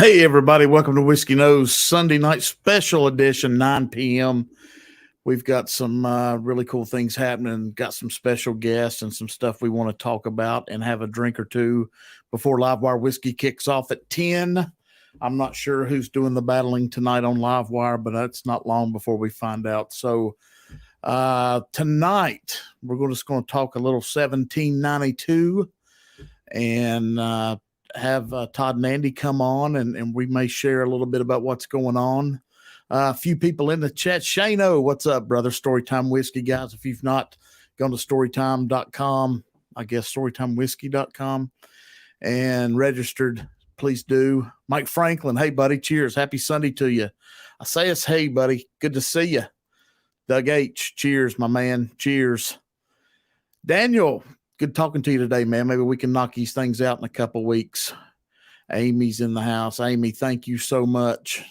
Hey, everybody. Welcome to Whiskey Nose Sunday night special edition, 9 p.m. We've got some really cool things happening, got some special guests and some stuff we want to talk about and have a drink or two before Livewire Whiskey kicks off at 10. I'm not sure who's doing the battling tonight on Livewire, but that's not long before we find out. So tonight, we're just going to talk a little 1792 and have 2Ten90 come on, and we may share a little bit about what's going on. A few people in the chat. Shano, what's up, brother? Storytime Whiskey, guys. If you've not gone to storytime.com, I guess storytimewhiskey.com, and registered, please do. Mike Franklin, hey, buddy. Cheers. Happy Sunday to you. I say it's hey, buddy. Good to see you. Doug H, cheers, my man. Cheers. Daniel, good talking to you today, man. Maybe we can knock these things out in a couple weeks. Amy's in the house. Amy, thank you so much.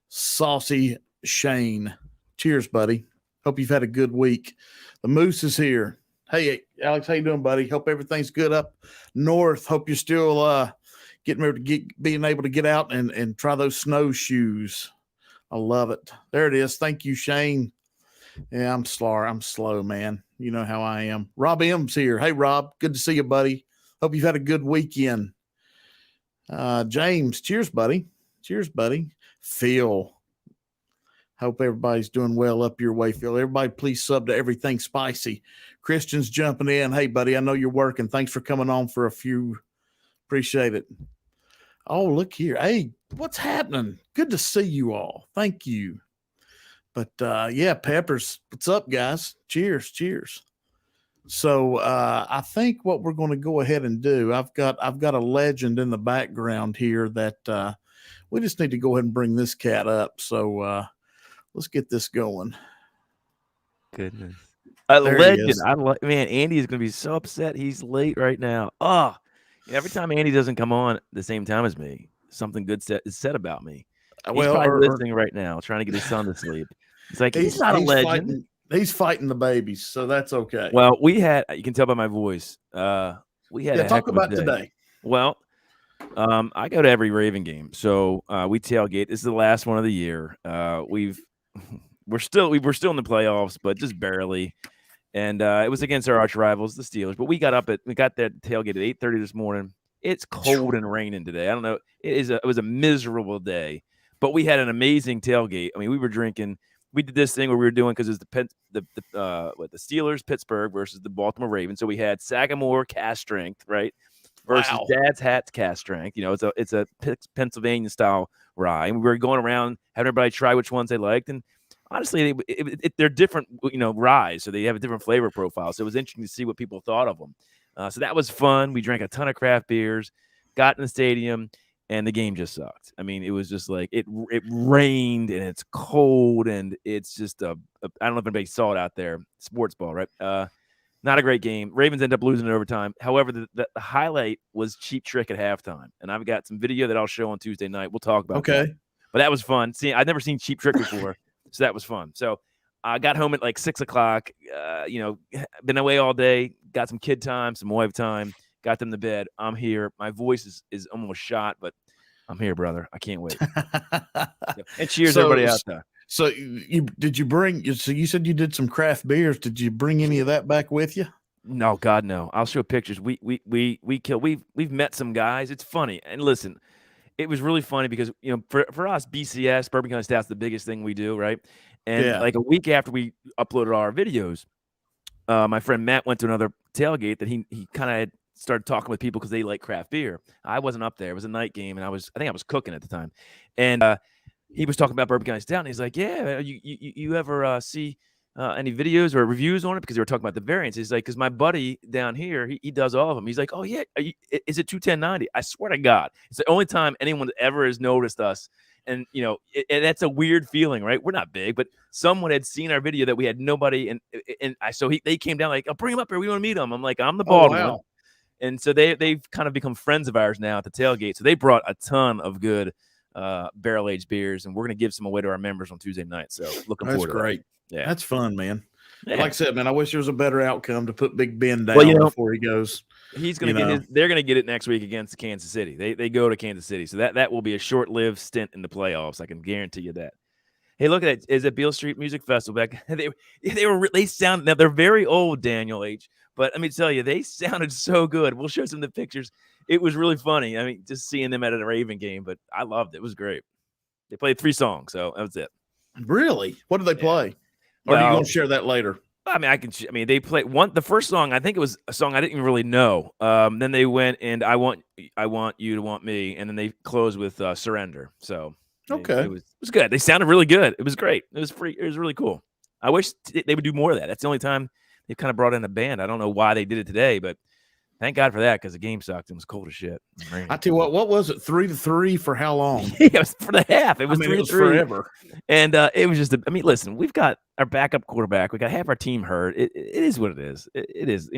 Saucy Shane, cheers, buddy. Hope you've had a good week. The Moose is here. Hey, Alex, how you doing, buddy? Hope everything's good up north. Hope you're still getting ready to being able to get out and try those snowshoes. I love it. There it is. Thank you, Shane. Yeah, I'm slow, man. You know how I am. Rob M's here. Hey, Rob. Good to see you, buddy. Hope you've had a good weekend. James, cheers, buddy. Cheers, buddy. Phil, hope everybody's doing well up your way, Phil. Everybody, please sub to Everything Spicy. Christian's jumping in. Hey, buddy, I know you're working. Thanks for coming on for a few. Appreciate it. Oh, look here. Hey, what's happening? Good to see you all. Thank you. But yeah, Peppers, what's up, guys? Cheers, cheers. So I think what we're going to go ahead and do, I've got a legend in the background here that we just need to go ahead and bring this cat up. So let's get this going. Goodness, a legend. Man, Andy is going to be so upset. He's late right now. Oh, every time Andy doesn't come on at the same time as me, something good is said about me. He's probably listening right now, trying to get his son to sleep. It's like he's not a legend. He's fighting the babies, so that's okay. Well, you can tell by my voice. We had talk about today. Well, I go to every Raven game, so we tailgate. This is the last one of the year. We're still in the playoffs, but just barely. And it was against our arch rivals, the Steelers. But we got there tailgate at 8:30 this morning. It's cold and raining today. I don't know. It was a miserable day, but we had an amazing tailgate. I mean, we were drinking. We did this thing where we were doing because it's the Steelers, Pittsburgh versus the Baltimore Ravens. So we had Sagamore cast strength, right, versus Dad's Hats cast strength. You know, it's a Pennsylvania style rye, and we were going around having everybody try which ones they liked. And honestly, they're different, ryes, so they have a different flavor profile. So it was interesting to see what people thought of them. So that was fun. We drank a ton of craft beers, got in the stadium, and the game just sucked. I mean, it was just like it rained and it's cold and it's just I don't know if anybody saw it out there. Sports ball, right? Not a great game. Ravens end up losing in overtime. However, the highlight was Cheap Trick at halftime, and I've got some video that I'll show on Tuesday night. We'll talk about that. But that was fun. See, I'd never seen Cheap Trick before, so that was fun. So I got home at like 6 o'clock. Been away all day. Got some kid time, some wife time. Got them to bed. I'm here. My voice is almost shot, but I'm here, brother. I can't wait. And cheers, everybody out there. So you said you did some craft beers. Did you bring any of that back with you? No, God, no. I'll show pictures. We've met some guys. It's funny. And listen, it was really funny because for us, BCS, Bourbon County Staff's the biggest thing we do, right? And like a week after we uploaded our videos, my friend Matt went to another tailgate that he kind of had started talking with people because they like craft beer. I wasn't up there. It was a night game, and I think I was cooking at the time. And he was talking about Bourbon County Stout, and he's like, "Yeah, you ever see any videos or reviews on it?" Because they were talking about the variants. He's like, "Because my buddy down here, he does all of them." He's like, "Oh yeah, is it 21090?" I swear to God, it's the only time anyone ever has noticed us. And and that's a weird feeling, right? We're not big, but someone had seen our video that we had nobody, they came down like, "I'll bring him up here. We want to meet him." I'm like, "I'm the bald one." And so they've kind of become friends of ours now at the tailgate. So they brought a ton of good barrel-aged beers, and we're going to give some away to our members on Tuesday night. So looking forward to great. That. Yeah. That's fun, man. Yeah. Like I said, man, I wish there was a better outcome to put Big Ben down before he goes. He's going to get his. They're going to get it next week against Kansas City. They go to Kansas City, so that will be a short-lived stint in the playoffs. I can guarantee you that. Hey, look at that! Is it Beale Street Music Festival back? They sound now. They're very old, Daniel H. But let me tell you, they sounded so good. We'll show some of the pictures. It was really funny. I mean, just seeing them at a Raven game, but I loved it. It was great. They played 3 songs, so that was it. Really? What did they play? Or are you going to share that later? I mean, they played the first song. I think it was a song I didn't even really know. Then they went and I want you to want me, and then they closed with Surrender. So okay, it was good. They sounded really good. It was great. It was free. It was really cool. I wish they would do more of that. That's the only time they've kind of brought in a band. I don't know why they did it today, but thank God for that because the game sucked. It was cold as shit. I tell you what was it? 3-3 for how long? Yeah, it was for the half. It was 3-3 it was forever. And it was just. Listen, we've got our backup quarterback. We got half our team hurt. It is what it is. It is.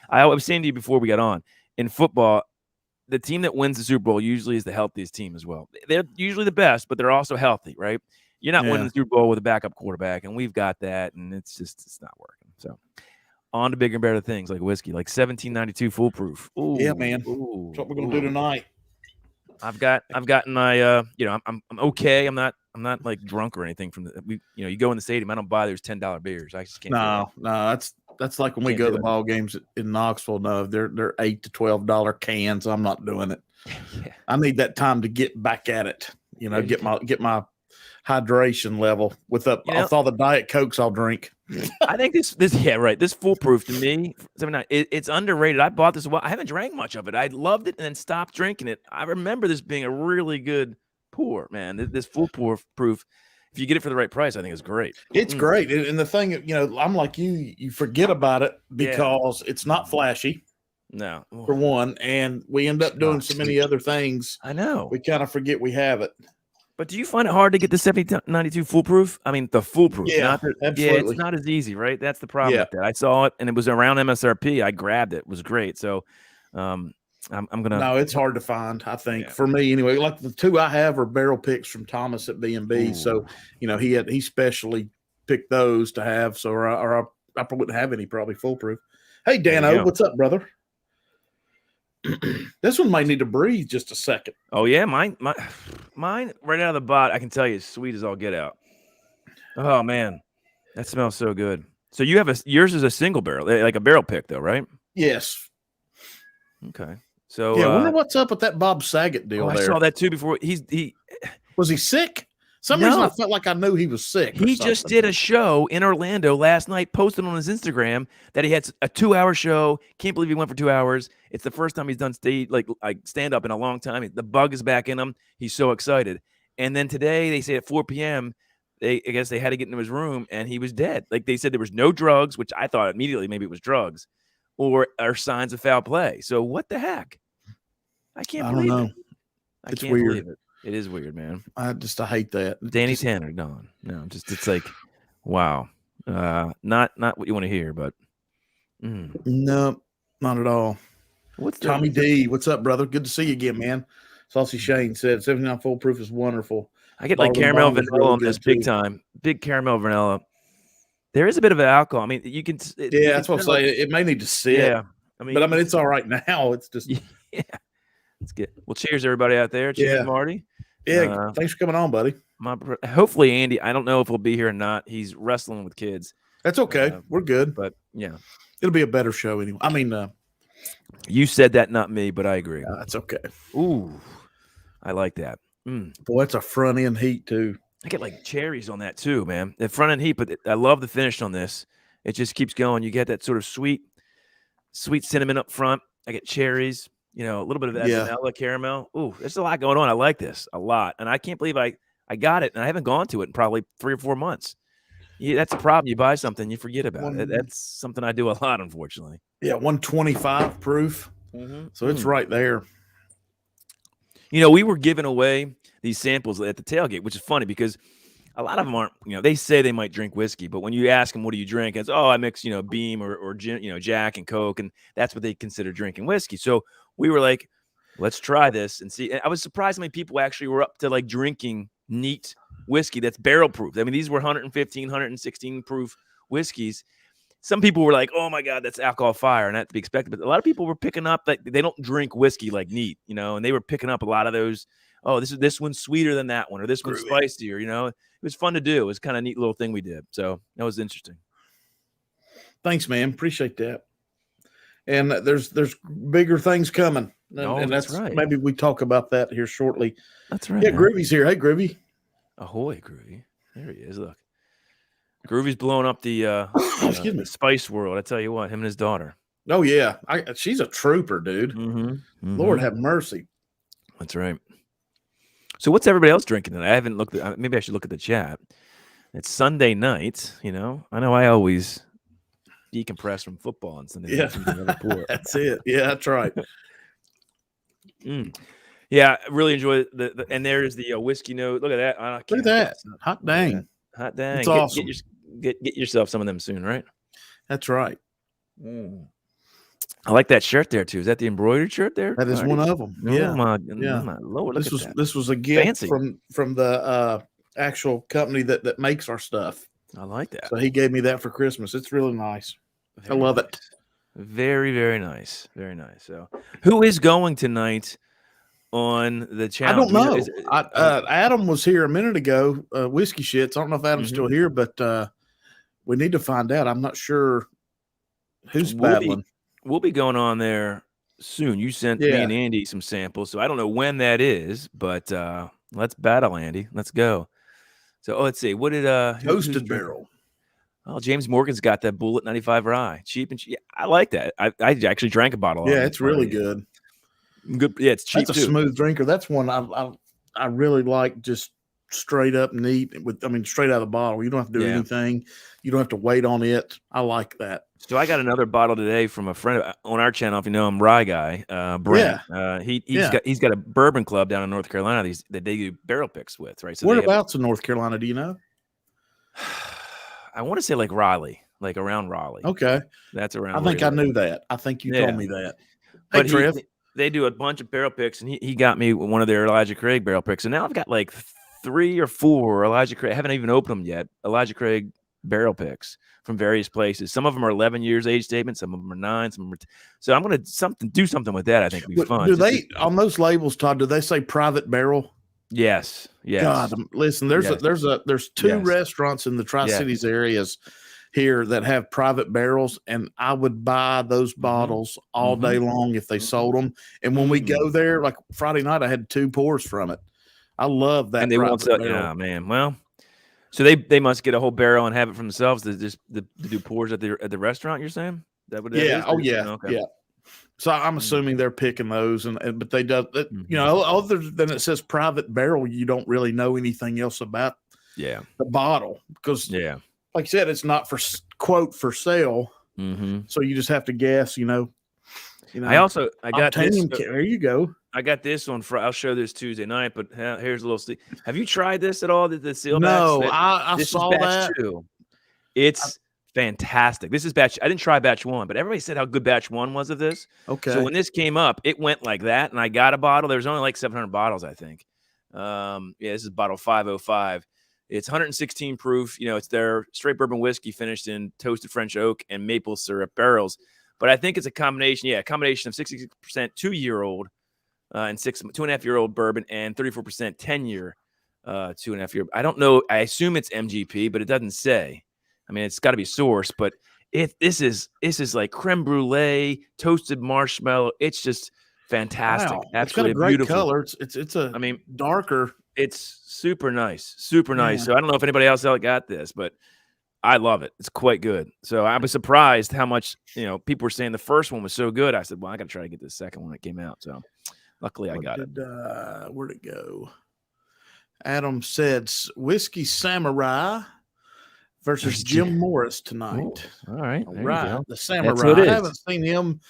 I was saying to you before we got on, in football, the team that wins the Super Bowl usually is the healthiest team as well. They're usually the best, but they're also healthy, right? You're not winning the Super Bowl with a backup quarterback, and we've got that, and it's not working. So. On to bigger and better things like whiskey, like 1792 foolproof. Ooh, yeah, man. That's what we're gonna do tonight. I've gotten my I'm okay. I'm not like drunk or anything from the you go in the stadium. I don't buy those $10 beers. I just can't. No, that's like when we go to the ball games in Knoxville. No, they're $8 to $12 cans. I'm not doing it. Yeah. I need that time to get back at it. Get my hydration level with all the Diet Cokes I'll drink. I think this foolproof to me, it's underrated. I bought this a while. I haven't drank much of it. I loved it and then stopped drinking it. I remember this being a really good pour, man. This foolproof, if you get it for the right price, I think it's great. It's great. And the thing, I'm like you forget about it because it's not flashy. No. For one, and we end up doing so many other things. I know. We kind of forget we have it. But do you find it hard to get the 1792 foolproof? I mean, the foolproof. Yeah, absolutely. Yeah, it's not as easy, right? That's the problem with that. I saw it, and it was around MSRP. I grabbed it. It was great. So I'm going to. No, it's hard to find, I think, for me anyway. Like the 2 I have are barrel picks from Thomas at B&B. So, he specially picked those to have. So, or I wouldn't have any probably foolproof. Hey, Dano, what's up, brother? This one might need to breathe just a second. Oh yeah, mine right out of the bot. I can tell you, it's sweet as all get out. Oh man, that smells so good. So you have yours is a single barrel, like a barrel pick, though, right? Yes. Okay. So I wonder what's up with that Bob Saget deal. I saw that too before. Was he sick? Some reason I felt like I knew he was sick. He just did a show in Orlando last night, posted on his Instagram that he had a 2-hour show. Can't believe he went for 2 hours. It's the first time he's done stand up in a long time. The bug is back in him. He's so excited. And then today they say at 4 p.m. I guess they had to get into his room and he was dead. Like they said there was no drugs, which I thought immediately maybe it was drugs, or signs of foul play. So what the heck? I can't believe it. It's weird. It is weird, man. I hate that. Danny Tanner gone. No, it's like, wow. Not what you want to hear, but no, not at all. What's Tommy D? What's up, brother? Good to see you again, man. Saucy Shane said 79 foolproof is wonderful. I get like caramel vanilla on this big time. Big caramel vanilla. There is a bit of alcohol. I mean, you can. That's what I'm saying. It may need to sit. Yeah, but it's all right now. It's just It's good. Well, cheers, everybody out there. Cheers, Marty. Yeah, thanks for coming on, buddy. Hopefully, Andy. I don't know if he'll be here or not. He's wrestling with kids. That's okay. We're good. But yeah, it'll be a better show anyway. I mean, you said that, not me, but I agree. That's okay. Ooh, I like that. Boy, it's a front end heat too. I get like cherries on that too, man. The front end heat, but I love the finish on this. It just keeps going. You get that sort of sweet cinnamon up front. I get cherries. A little bit of that vanilla caramel. Ooh, there's a lot going on. I like this a lot. And I can't believe I got it, and I haven't gone to it in probably 3 or 4 months. Yeah, that's a problem. You buy something, you forget about it. That's something I do a lot, unfortunately. Yeah, 125 proof. Mm-hmm. So it's right there. We were giving away these samples at the tailgate, which is funny because a lot of them aren't, they say they might drink whiskey, but when you ask them, what do you drink? It's, I mix, Beam or gin, Jack and Coke, and that's what they consider drinking whiskey. So we were like, let's try this and see. And I was surprised how many people actually were up to like drinking neat whiskey that's barrel proof. I mean, these were 115, 116 proof whiskeys. some people were like, "Oh my God, that's alcohol fire," and that to be expected. But a lot of people were picking up that they don't drink whiskey like neat, and they were picking up a lot of those. Oh, this one's sweeter than that one, or this one's spicier. It was fun to do. It was kind of a neat little thing we did. So that was interesting. Thanks, man. Appreciate that. And there's bigger things coming. And that's right. Maybe we talk about that here shortly. That's right. Yeah, Groovy's here. Hey, Groovy. Ahoy, Groovy. There he is. Look. Groovy's blowing up the excuse me, spice world. I tell you what, him and his daughter. Oh yeah, she's a trooper, dude. Lord have mercy. That's right. So what's everybody else drinking tonight? I haven't looked at. Maybe I should look at the chat. It's Sunday night. I know I always decompress from football on Sunday night. Yeah, that's it. Yeah, that's right. Yeah, I really enjoy the and there's the whiskey note. Look at that. Look at that. Hot dang. Hot dang. It's awesome. Get yourself some of them soon, right? That's right. I like that shirt there too. Is that the embroidered shirt there? That is one of them. Yeah. My Lord, this was a gift from the actual company that makes our stuff. I like that. So he gave me that for Christmas. It's really nice. I love it. Very, very nice. Very nice. So who is going tonight on the channel? I don't know. Adam was here a minute ago. Whiskey Shits. I don't know if Adam's still here, but we need to find out. I'm not sure who's battling. We'll be going on there soon. You sent me and Andy some samples, so I don't know when that is, but let's battle, Andy. Let's go. So let's see. What did Toasted Barrel? Oh, James Morgan's got that Bullet 95 rye. Cheap and cheap. Yeah, I like that. I actually drank a bottle. Yeah, it's really good. Good. Yeah, it's cheap. That's a smooth drinker. That's one I really like. Just straight up neat straight out of the bottle. You don't have to do anything. You don't have to wait on it. I like that. So I got another bottle today from a friend on our channel. If you know him, Rye Guy, Brent. He's got a bourbon club down in North Carolina that they do barrel picks with, right? So whereabouts in North Carolina? Do you know? I want to say like Raleigh, like around Raleigh. Okay, that's around. I think I knew that. I think you told me that. Hey, but Trev. They do a bunch of barrel picks, and he got me one of their Elijah Craig barrel picks, and now I've got like 3 or 4 Elijah Craig. I haven't even opened them yet. Elijah Craig barrel picks from various places. Some of them are 11 years age statement. Some of them are 9. Some of them are so I'm going to do something with that. I think would be fun. Do they on those labels, Todd? Do they say private barrel? Yes. God, listen. There's 2 restaurants in the Tri-Cities areas here that have private barrels, and I would buy those bottles all day long if they sold them. And when we go there, like Friday night, I had 2 pours from it. I love that. And they won't sell. Yeah, man. Well, so they must get a whole barrel and have it for themselves to just to do pours at the restaurant. You're saying that would yeah. So I'm assuming they're picking those, but they do. Other than it says private barrel, you don't really know anything else about the bottle because like I said, it's not for quote for sale. So you just have to guess. I got this. There you go. I got this on Friday. I'll show this Tuesday night, but here's a little. Have you tried this at all? The seal? No, I saw that. 2. It's fantastic. This is batch. I didn't try batch 1, but everybody said how good batch 1 was of this. Okay. So when this came up, it went like that, and I got a bottle. There was only like 700 bottles, I think. This is bottle 505. It's 116 proof. It's their straight bourbon whiskey finished in toasted French oak and maple syrup barrels. But I think it's a combination of 66% 2-year-old and 2.5-year-old bourbon and 34% 10-year 2.5-year. I don't know. I assume it's MGP, but it doesn't say. I mean, it's got to be sourced, but this is like creme brulee, toasted marshmallow. It's just fantastic. Wow. Absolutely it's got a great beautiful color. It's darker. It's super nice. So I don't know if anybody else got this, but I love it. It's quite good. So I was surprised how much people were saying the first one was so good. I said, well, I got to try to get the second one that came out. So luckily I got it. Where'd it go? Adam said Whiskey Samurai versus Jim Morris tonight. All right. The Samurai. I haven't seen him.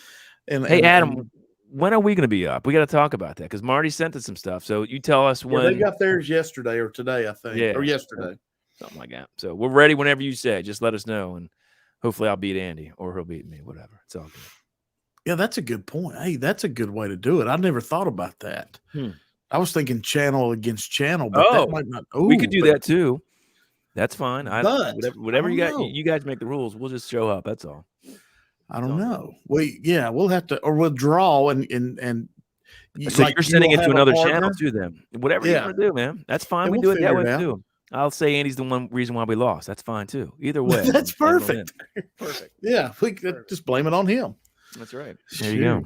Hey, Adam, when are we going to be up? We got to talk about that because Marty sent us some stuff. So you tell us when. They got theirs yesterday or today, I think. Or yesterday. Something like that. So we're ready whenever you say. Just let us know, and hopefully I'll beat Andy or he'll beat me. Whatever. It's all good. Yeah, that's a good point. Hey, that's a good way to do it. I never thought about that. I was thinking channel against channel, but that might not. We could do that too. That's fine. But Whatever you got, know. you guys make the rules. We'll just show up. That's all. I don't know. We'll have to, or we'll draw and So you're sending it to another channel too, then. Whatever you want to do, man. That's fine. We do it that way too. I'll say Andy's the one reason why we lost. That's fine too. Either way. That's perfect. Perfect. Yeah, we could just blame it on him. That's right. There you go.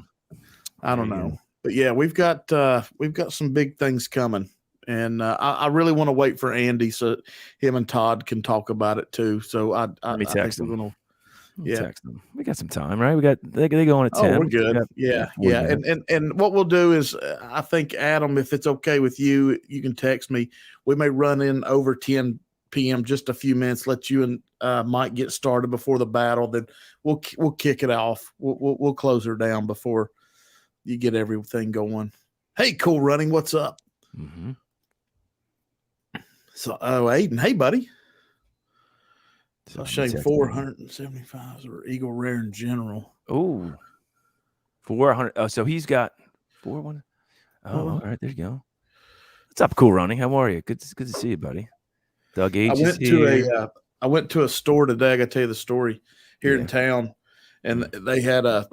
I don't know. But yeah, we've got some big things coming. And I really want to wait for Andy so him and Todd can talk about it too. So Let me text him. Text them. We got some time, right? They go on at 10. Oh, we're good. Yeah. And what we'll do is, I think, Adam, if it's okay with you, you can text me. We may run in over 10 p.m. just a few minutes. Let you and Mike get started before the battle. Then we'll kick it off. We'll close her down before you get everything going. Hey, Cool Running, what's up? Mm-hmm. So, Aiden, hey, buddy. So shame 475s or Eagle Rare in general. Oh, 400. Oh, so he's got 4-1. Oh, all right. There you go. What's up, Cool Running? How are you? Good to see you, buddy. Doug H. I went to a store today. I got to tell you the story here in town, and they had a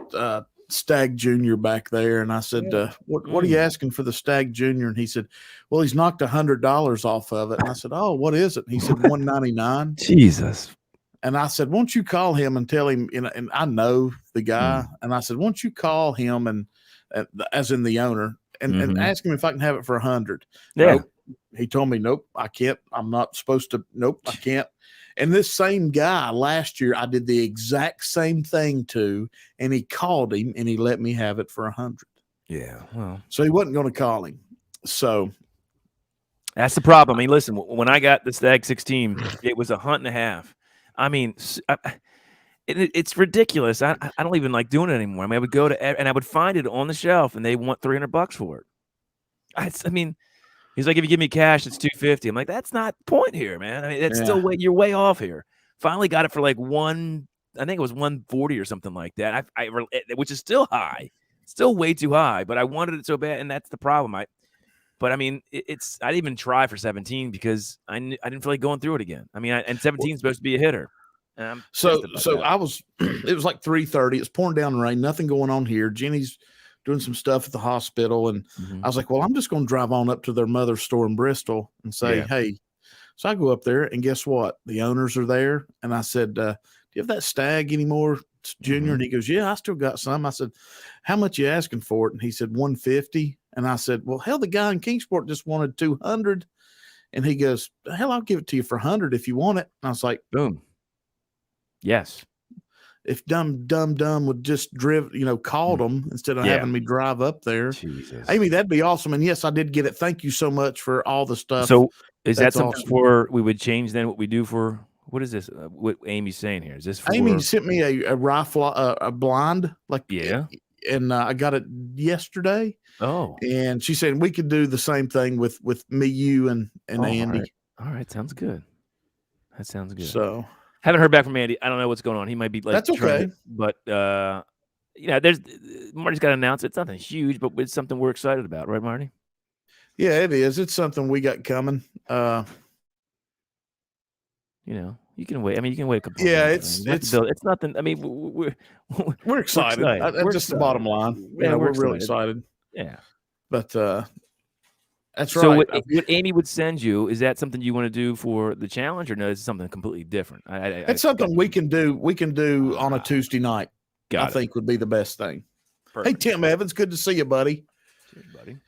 Stag Junior back there, and I said, "What are you asking for the Stag Junior?" And he said, "Well, he's knocked $100 off of it." And I said, "Oh, what is it?" And he said, $199. Jesus. And I said, "Won't you call him and tell him?" And I know the guy, and I said, "Won't you call him and as in the owner and ask him if I can have it for $100?" Yeah. Nope. He told me, "Nope, I can't. I'm not supposed to. Nope, I can't." And this same guy last year, I did the exact same thing to, and he called him and he let me have it for $100. Yeah. Well, so he wasn't going to call him. So that's the problem. I mean, listen, when I got the Stag 16, it was a hunt and a half. I mean, it's ridiculous. I don't even like doing it anymore. I mean, I would go to and I would find it on the shelf, and they want $300 for it. I mean, he's like, if you give me cash, it's $250. I'm like, that's not the point here, man. I mean, that's still you're way off here. Finally got it for like I think it was $140 or something like that. Which is still high, still way too high. But I wanted it so bad, and that's the problem. But I mean, I didn't even try for 17 because I didn't feel like going through it again. I mean, and 17 is supposed to be a hitter. So I was, it was like 3:30. It's pouring down rain. Nothing going on here. Jenny's doing some stuff at the hospital, and I was like, well, I'm just going to drive on up to their mother's store in Bristol and say, hey. So I go up there, and guess what? The owners are there, and I said, do you have that Stag anymore, Junior? And he goes, yeah, I still got some. I said, how much you asking for it? And he said, $150. And I said, well, hell, the guy in Kingsport just wanted $200. And he goes, hell, I'll give it to you for $100 if you want it. And I was like, boom. Yes. If dumb would just called them instead of having me drive up there. Jesus. Amy, that'd be awesome. And yes, I did get it. Thank you so much for all the stuff. So is that something awesome. We would change then what we do for, what is this? What Amy's saying here? Is this for? Amy sent me a rifle, a blind, and I got it yesterday. Oh, and she said we could do the same thing with me, you, and Andy. All right, sounds good. That sounds good. So haven't heard back from Andy. I don't know what's going on. He might be like that's okay, but there's Marty's got to announce it. It's nothing huge, but it's something we're excited about, right, Marty? Yeah, it is. It's something we got coming. You can wait. I mean, you can wait a couple. Yeah, it's nothing. I mean, we're excited. That's just the bottom line. Yeah, we're really excited. Yeah, but that's so right. What Amy would send you, is that something you want to do for the challenge, or no? It's something completely different. It's something we can do. We can do on a Tuesday night. I think would be the best thing. Perfect. Hey, Tim Evans, good to see you, buddy. Cheers, buddy.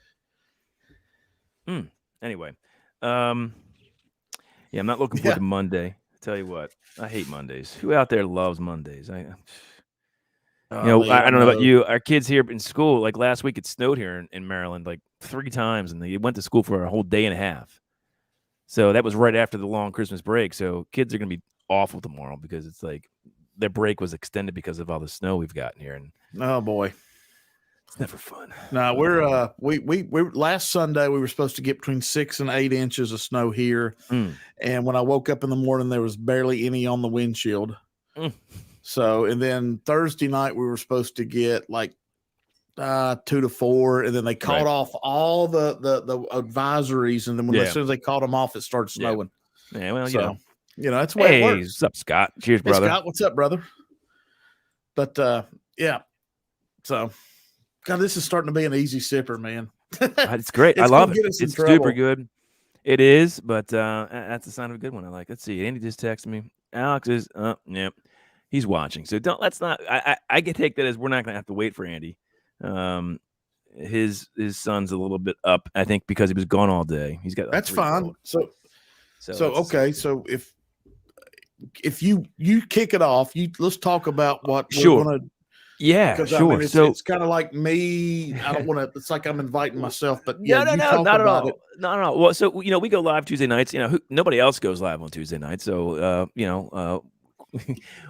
Anyway, I'm not looking forward to Monday. Tell you what, I hate Mondays. Who out there loves Mondays? I don't know about you. Our kids here in school, like last week, it snowed here in Maryland like 3 times, and they went to school for a whole day and a half. So that was right after the long Christmas break. So kids are going to be awful tomorrow because it's like their break was extended because of all the snow we've gotten here. And oh boy, it's never fun. No, we're we last Sunday we were supposed to get between 6 and 8 inches of snow here, and when I woke up in the morning, there was barely any on the windshield. So, and then Thursday night we were supposed to get like 2 to 4, and then they called off all the advisories, and then as soon as they called them off, it started snowing. Yeah, well, That's the way it works. What's up, Scott? Cheers, Hey, brother. Scott, what's up, brother? But yeah, so God, this is starting to be an easy sipper, man. It's great. I love it. It's super good. It is, but that's a sign of a good one. I like. Let's see. Andy just texted me. Alex is, yeah, he's watching. So let's not. I can take that as we're not going to have to wait for Andy. His son's a little bit up, I think, because he was gone all day. He's got. That's fine. So okay. So if you kick it off, let's talk about what we're going to. Yeah, sure. I mean, it's kind of like me. I don't want to. It's like I'm inviting myself, but no, not at all. No. Well, so we go live Tuesday nights. Nobody else goes live on Tuesday nights. So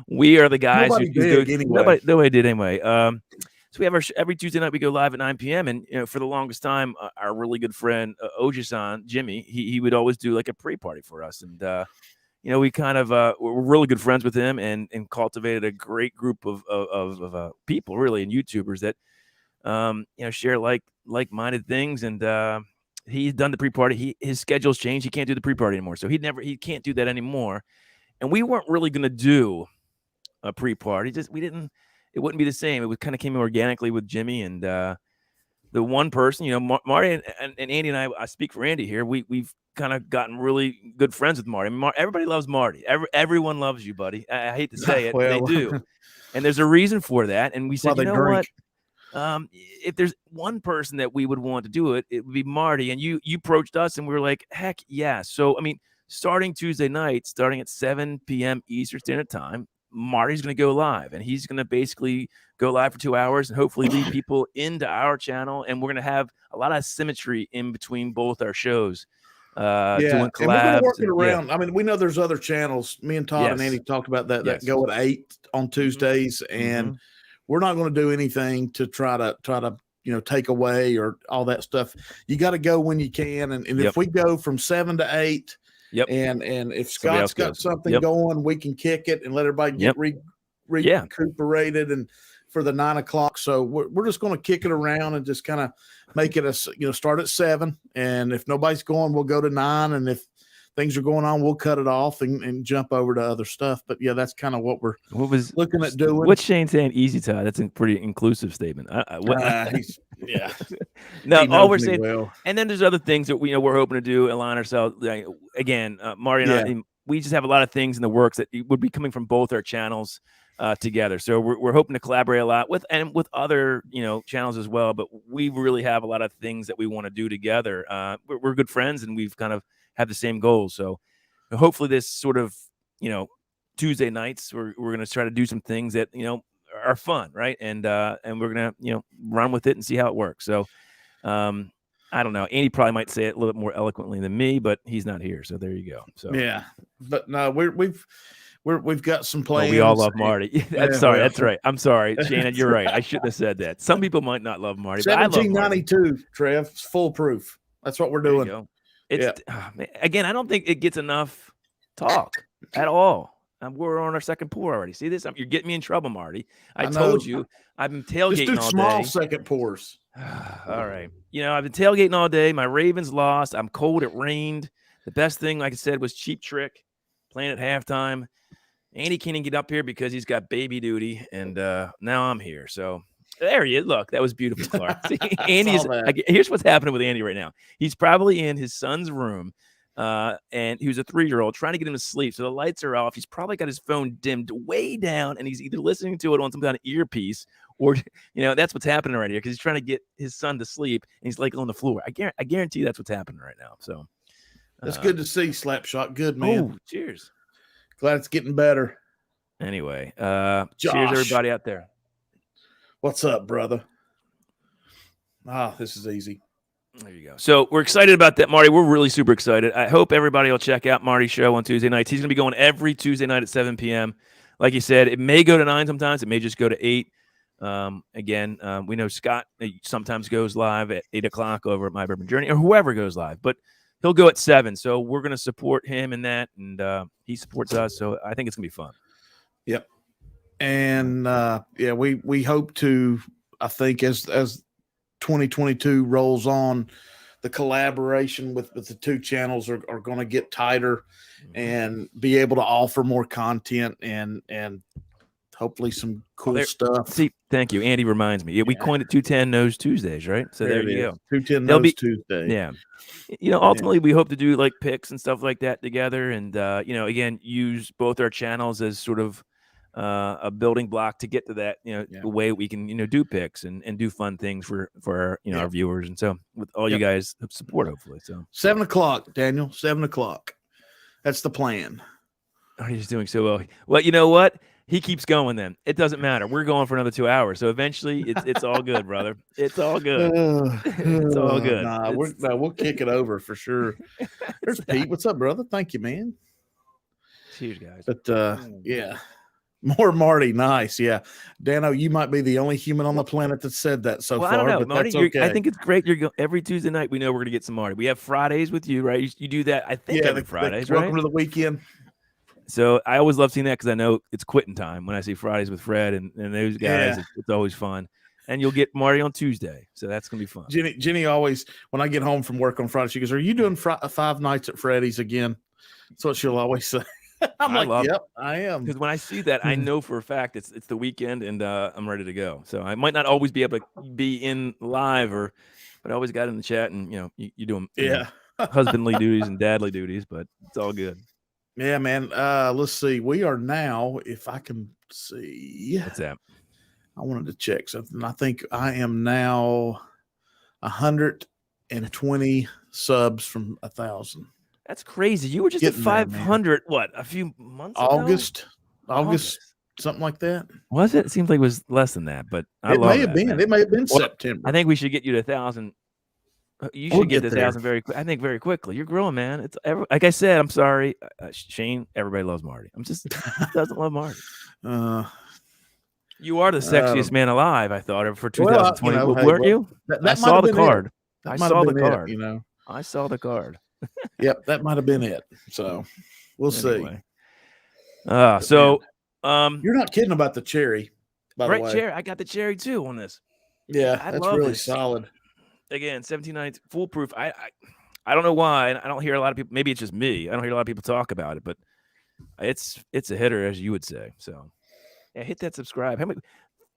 we are the guys nobody did anyway. Nobody did anyway. So we have every Tuesday night we go live at 9 p.m. And for the longest time, our really good friend Oji-san, Jimmy, he would always do like a pre-party for us, and we kind of we're really good friends with him and cultivated a great group of people, really, and YouTubers that share like-minded things. And he's done the pre-party. His schedule's changed. He can't do the pre-party anymore, so he can't do that anymore. And we weren't really going to do a pre-party. It wouldn't be the same. It kind of came organically with Jimmy and the one person. Marty and Andy and I speak for Andy here. We've kind of gotten really good friends with Marty. Everybody loves Marty. Everyone loves you, buddy. I hate to say it, but they do. And there's a reason for that. And we said, what? If there's one person that we would want to do it, it would be Marty. And you approached us, and we were like, heck yeah. So, starting Tuesday night, starting at 7 p.m. Eastern Standard Time, Marty's going to go live, and he's going to basically go live for 2 hours and hopefully lead people into our channel. And we're going to have a lot of symmetry in between both our shows. Doing collabs. And we're going to work it around. Yeah. We know there's other channels. Me and Todd and Andy talked about that go at 8 on Tuesdays, and we're not going to do anything to try to take away or all that stuff. You got to go when you can, and if we go from 7 to 8. Yep. And if Scott's got something going, we can kick it and let everybody get recuperated and for the 9 o'clock. So we're just going to kick it around and just kind of make it start at 7. And if nobody's going, we'll go to 9. And if things are going on, we'll cut it off and jump over to other stuff. But yeah, that's kind of what we're looking at doing. What's Shane saying? Easy, Todd. That's a pretty inclusive statement. No, all we're saying. Well. And then there's other things that we're hoping to do, align ourselves. Again, Marty and I, we just have a lot of things in the works that would be coming from both our channels together. So we're hoping to collaborate a lot with other channels as well. But we really have a lot of things that we want to do together. We're good friends, and we've kind of have the same goals. So hopefully this sort of Tuesday nights we're going to try to do some things that are fun, right? And we're going to run with it and see how it works. So I don't know. Andy probably might say it a little bit more eloquently than me, but he's not here, so there you go. So yeah, but no, we've got some plans. We all love Marty. That's right. I'm sorry, Shannon. You're right. I shouldn't have said that. Some people might not love Marty. 1792, Trev. It's foolproof. That's what we're doing. Again, I don't think it gets enough talk at all. We're on our second pour already. See this? You're getting me in trouble, Marty. I told you I've been tailgating all day. Just do small second pours. All right. I've been tailgating all day. My Ravens lost. I'm cold. It rained. The best thing, like I said, was Cheap Trick playing at halftime. Andy can't even get up here because he's got baby duty, and now I'm here. So there he is. Look, that was beautiful, Clark. See, here's what's happening with Andy right now. He's probably in his son's room. And he was a 3-year-old trying to get him to sleep. So the lights are off. He's probably got his phone dimmed way down, and he's either listening to it on some kind of earpiece or, that's what's happening right here because he's trying to get his son to sleep, and he's like on the floor. I guarantee that's what's happening right now. So that's good to see, Slapshot. Good, man. Oh, cheers. Glad it's getting better. Anyway, cheers, everybody out there. What's up, brother? This is easy. There you go. So we're excited about that, Marty. We're really super excited. I hope everybody will check out Marty's show on Tuesday nights. He's going to be going every Tuesday night at 7 p.m. Like you said, it may go to 9 sometimes. It may just go to 8. We know Scott sometimes goes live at 8 o'clock over at My Bourbon Journey, or whoever goes live, but he'll go at 7. So we're going to support him in that, and he supports us. So I think it's going to be fun. Yep. And we hope to, I think as 2022 rolls on, the collaboration with the two channels are going to get tighter and be able to offer more content and hopefully some cool stuff. See, thank you. Andy reminds me. Yeah, we coined it 210 Knows Tuesdays, right? So there you go. 210 Knows Tuesday. Yeah. Ultimately, we hope to do like picks and stuff like that together. And, again, use both our channels as sort of a building block to get to that, the way we can, do picks and do fun things for our, our viewers. And so with all you guys support, hopefully. So 7 o'clock, Daniel, 7 o'clock. That's the plan. Oh, he's doing so well. Well, you know what? He keeps going then. It doesn't matter. We're going for another 2 hours. So eventually it's all good, brother. It's all good. It's all good. We'll kick it over for sure. There's Pete. What's up, brother? Thank you, man. Cheers, guys. But yeah. More Marty. Nice. Yeah. Dano, you might be the only human on the planet that said that so far. I don't know, but Marty. that's okay. I think it's great. Every Tuesday night, we know we're going to get some Marty. We have Fridays with you, right? You do that, I think, every Fridays, right? Welcome to the weekend. So I always love seeing that because I know it's quitting time when I see Fridays with Fred and those guys. Yeah. It's always fun. And you'll get Marty on Tuesday. So that's going to be fun. Jenny always, when I get home from work on Friday, she goes, "Are you doing 5 nights at Freddy's again?" That's what she'll always say. I'm like, "Yep, I am." Because when I see that, I know for a fact it's the weekend and I'm ready to go. So I might not always be able to be in live, but I always got in the chat and, you do them husbandly duties and dadly duties, but it's all good. Yeah, man. Let's see. We are now, if I can see. What's that? I wanted to check something. I think I am now 120 subs from 1,000. That's crazy. You were just at 500, a few months ago? August, something like that. Was it? It seems like it was less than that, but it may have been. It may have been September. I think we should get you to 1,000. You should get to 1,000 very quickly. You're growing, man. It's like I said. I'm sorry, Shane. Everybody loves Marty. I'm just doesn't love Marty. You are the sexiest man alive. I thought for 2020. Weren't you? I saw the card. I saw the card. I saw the card. Yep, that might have been it. So we'll see. You're not kidding about the cherry. By the way, cherry. I got the cherry too on this. Yeah, that's really solid. Again, 1790 foolproof. I don't know why. I don't hear a lot of people. Maybe it's just me. I don't hear a lot of people talk about it, but it's a hitter, as you would say. So, yeah, hit that subscribe. How many?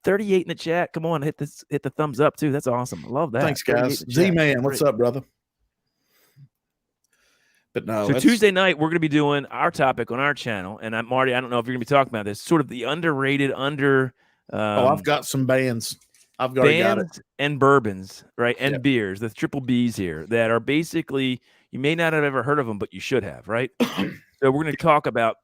38 in the chat. Come on, hit the thumbs up too. That's awesome. I love that. Thanks, guys. Z-Man, what's up, brother? But no. So Tuesday night we're going to be doing our topic on our channel, and Marty. I don't know if you're going to be talking about this. Sort of the underrated I've got some bands. I've got bands and bourbons, right? And beers, the triple Bs here that are basically, you may not have ever heard of them, but you should have, right? So we're going to talk about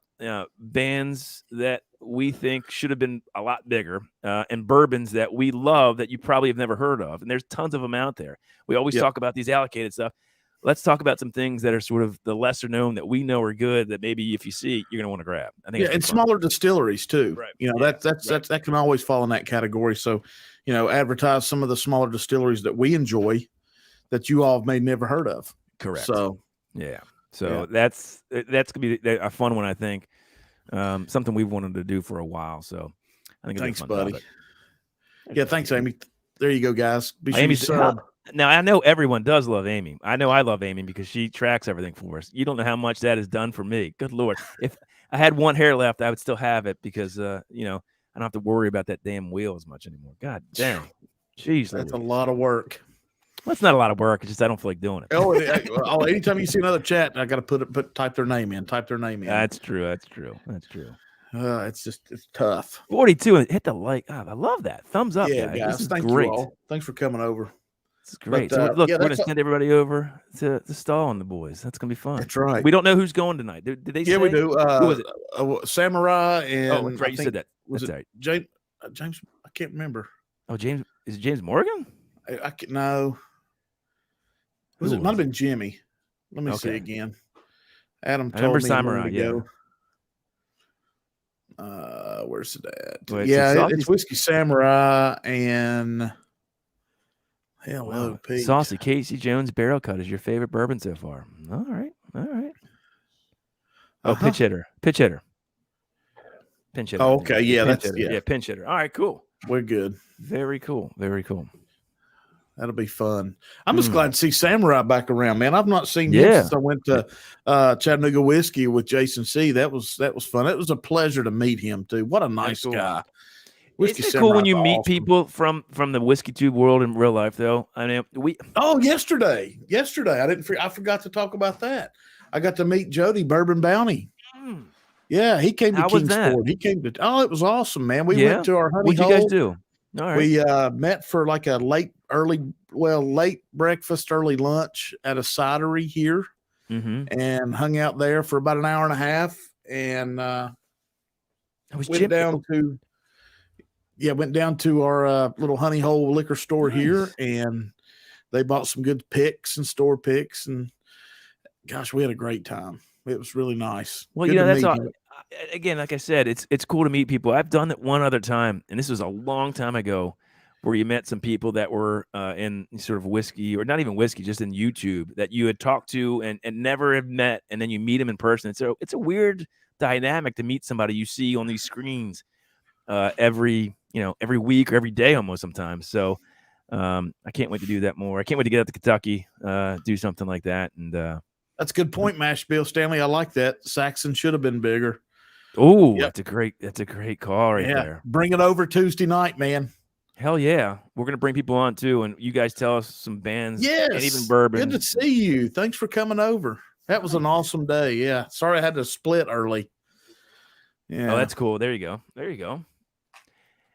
bands that we think should have been a lot bigger and bourbons that we love that you probably have never heard of. And there's tons of them out there. We always talk about these allocated stuff. Let's talk about some things that are sort of the lesser known that we know are good that maybe if you see, you're going to want to grab. I think and smaller distilleries too. Right. That can always fall in that category. So, advertise some of the smaller distilleries that we enjoy that you all may never heard of. Correct. So, that's going to be a fun one, I think. Something we've wanted to do for a while. So I think thanks, buddy. Yeah. Thanks, Amy. There you go, guys. Be sure Amy's now, I know everyone does love Amy. I know I love Amy because she tracks everything for us. You don't know how much that has done for me. Good Lord. If I had one hair left, I would still have it because, I don't have to worry about that damn wheel as much anymore. God damn. Jeez. That's a lot of work. Well, it's not a lot of work. It's just I don't feel like doing it. Anytime you see another chat, I got to type their name in. That's true. It's tough. 42 and hit the like. Oh, I love that. Thumbs up, guys. This is Thank great. you all. Thanks for coming over. It's great. But, so look, we're going to send everybody over to Stall and the boys. That's going to be fun. That's right. We don't know who's going tonight. Did they say? Yeah, we do. Who was it? Samurai and that's right. You said that. Was that's it right. James? I can't remember. Oh, James. Is it James Morgan? I can't, no. It might have been Jimmy. Let me see again. Adam told me Samurai, to go. Where's it at? It's Whiskey Samurai and hello, Pete. Saucy Casey Jones Barrel Cut is your favorite bourbon so far. All right. Oh, pinch hitter. Oh, okay. Yeah, pinch hitter. All right, cool. We're good. Very cool. That'll be fun. I'm just glad to see Samurai back around, man. I've not seen him Yeah. since I went to Chattanooga Whiskey with Jason C. That was fun. It was a pleasure to meet him too. What a nice guy. Isn't it cool when you meet people from the whiskey tube world in real life, though? I mean, yesterday, I forgot to talk about that. I got to meet Jody Bourbon Bounty. Yeah, he came to Kingsport. He came to. Oh, it was awesome, man. We went to our honey What'd you hole. guys do? All right. We met for like a late breakfast, early lunch at a cidery here, and hung out there for about an hour and a half, and went down to our little honey hole liquor store here, and they bought some good picks and store picks, and gosh, we had a great time. It was really nice. Well, that's all. Again, like I said, it's cool to meet people. I've done it one other time, and this was a long time ago, where you met some people that were in sort of whiskey, or not even whiskey, just in YouTube, that you had talked to and never have met, and then you meet them in person. It's a weird dynamic to meet somebody you see on these screens every week or every day almost sometimes. So I can't wait to do that more. I can't wait to get out to Kentucky, do something like that. And that's a good point, Mash Bill Stanley. I like that. Saxon should have been bigger. Oh, that's a great call right there. Bring it over Tuesday night, man. Hell yeah. We're going to bring people on too. And you guys tell us some bands and even bourbon. Good to see you. Thanks for coming over. That was an awesome day. Yeah. Sorry I had to split early. Yeah. Oh, that's cool. There you go.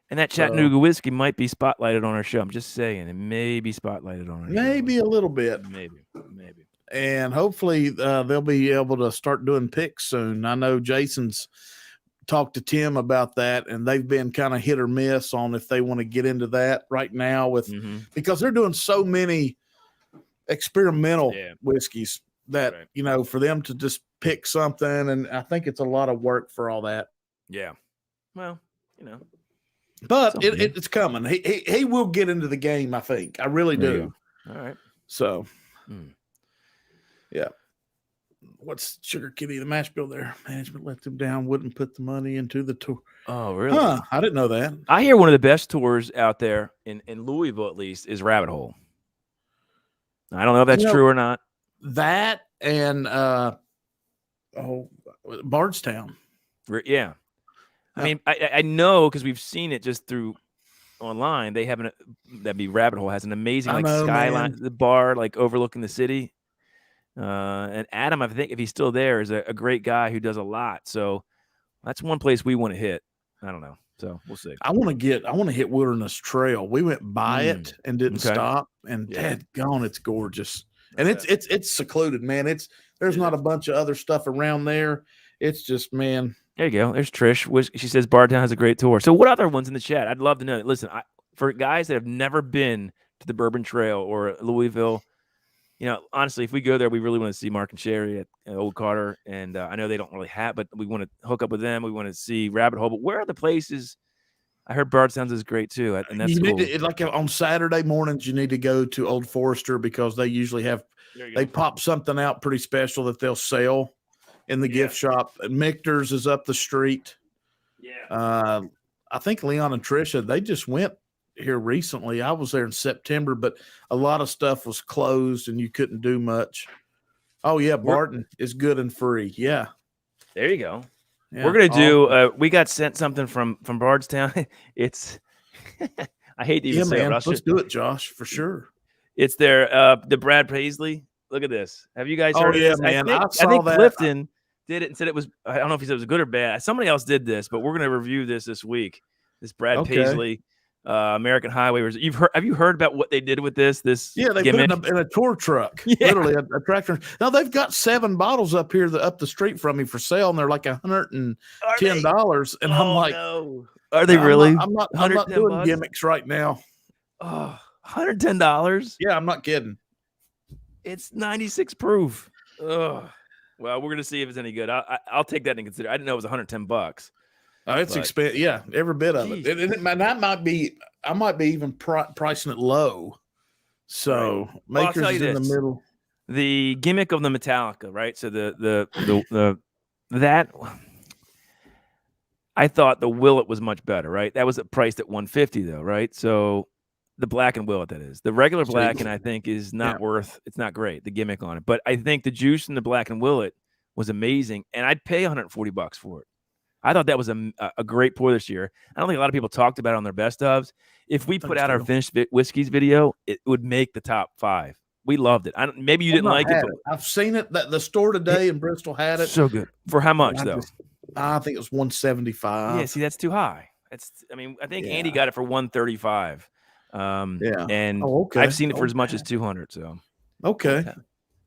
And that Chattanooga whiskey might be spotlighted on our show. I'm just saying. It may be spotlighted on our show. Maybe a little bit. Maybe. And hopefully they'll be able to start doing picks soon. I know Jason's talked to Tim about that, and they've been kind of hit or miss on if they want to get into that right now because they're doing so many experimental whiskeys that, for them to just pick something. And I think it's a lot of work for all that. Yeah. Well, but it's coming. He will get into the game, I think. I really do. All right. So, yeah. What's Sugar Kitty, the mash bill there? Management let them down, wouldn't put the money into the tour. Oh, really? Huh, I didn't know that. I hear one of the best tours out there in Louisville, at least, is Rabbit Hole. I don't know if that's true or not. That and Bardstown. Yeah. I mean, I know because we've seen it just through online. They have that'd be Rabbit Hole has an amazing skyline, the bar overlooking the city. And Adam, I think if he's still there, is a great guy who does a lot. So that's one place we want to hit. I don't know. So we'll see. I want to hit Wilderness Trail. We went by it and didn't stop. And dadgone, it's gorgeous. And it's secluded, man. There's not a bunch of other stuff around there. It's just, man. There you go. There's Trish. She says Bardstown has a great tour. So what other ones in the chat? I'd love to know. Listen, for guys that have never been to the Bourbon Trail or Louisville, honestly, if we go there, we really want to see Mark and Sherry at Old Carter. And I know they don't really have, but we want to hook up with them. We want to see Rabbit Hole. But where are the places? I heard Bardstown's is great too. And that's cool. Need to, on Saturday mornings, you need to go to Old Forester because they usually they pop something out pretty special that they'll sell in the gift shop. Michter's is up the street. Yeah. I think Leon and Trisha, they just went here recently. I was there in September, but a lot of stuff was closed and you couldn't do much. Oh yeah, Barton is good and free. Yeah, there you go. Yeah, we're gonna do. We got sent something from Bardstown. It's I hate to even say it. Let's do it, Josh, for sure. It's their the Brad Paisley. Look at this. Have you guys heard of this? Man, I think Clifton did it and said it was. I don't know if he said it was good or bad. Somebody else did this, but we're gonna review this week. This Brad Paisley. American Highway. Have you heard about what they did with this? They put it in a tour truck, literally a tractor. Now they've got 7 bottles up here up the street from me for sale, and they're like $110. And I'm like, no. Are they really? I'm not doing gimmicks right now. Oh, $110? Yeah, I'm not kidding. It's 96 proof. Ugh. Well, we're gonna see if it's any good. I'll take that into consideration. I didn't know it was $110. It's expensive. Yeah, every bit of it. That might be. I might be even pricing it low. So Makers is in the middle. The gimmick of the Metallica, right? So the that I thought the Willet was much better, right? That was priced at $150 though, right? So The Black and Willet, that is. The regular See, Black and I think is not yeah. it's not great, the gimmick on it. But I think the juice in the Black and Willet was amazing, and I'd pay $140 for it. I thought that was a great pour this year. I don't think a lot of people talked about it on their best ofs. If we put out our finished whiskeys video, it would make the top 5. We loved it. Maybe you didn't like it, but I've seen it. The store today in Bristol had it. So good. For how much, though? I think it was $175. Yeah, see, that's too high. I think Andy got it for $135. And I've seen it for as much as $200. So okay.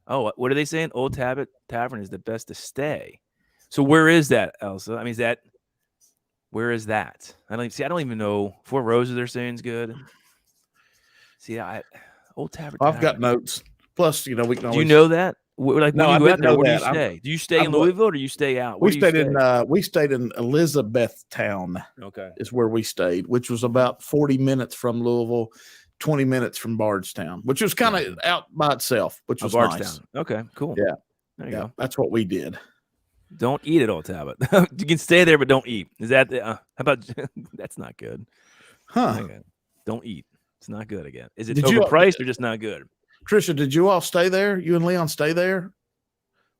Oh, what are they saying? Old Tavern is the best to stay. So where is that, Elsa? I mean, where is that? I don't even know. Four Roses they're saying is good. See, Old Tavern. I've got notes. Plus, we can always. Do you know that? Like no, when you go out there, where do you that. stay? Do you stay in Louisville or do you stay out? We stayed in Elizabethtown. Okay, is where we stayed, which was about 40 minutes from Louisville, 20 minutes from Bardstown, which was kind of out by itself, which was nice. Okay, cool. Yeah, there you go. That's what we did. Don't eat at Old Tablet. You can stay there, but don't eat. Is that how about? That's not good. Huh? Don't eat. It's not good again. Is it overpriced or just not good? Trisha, did you all stay there? You and Leon stay there?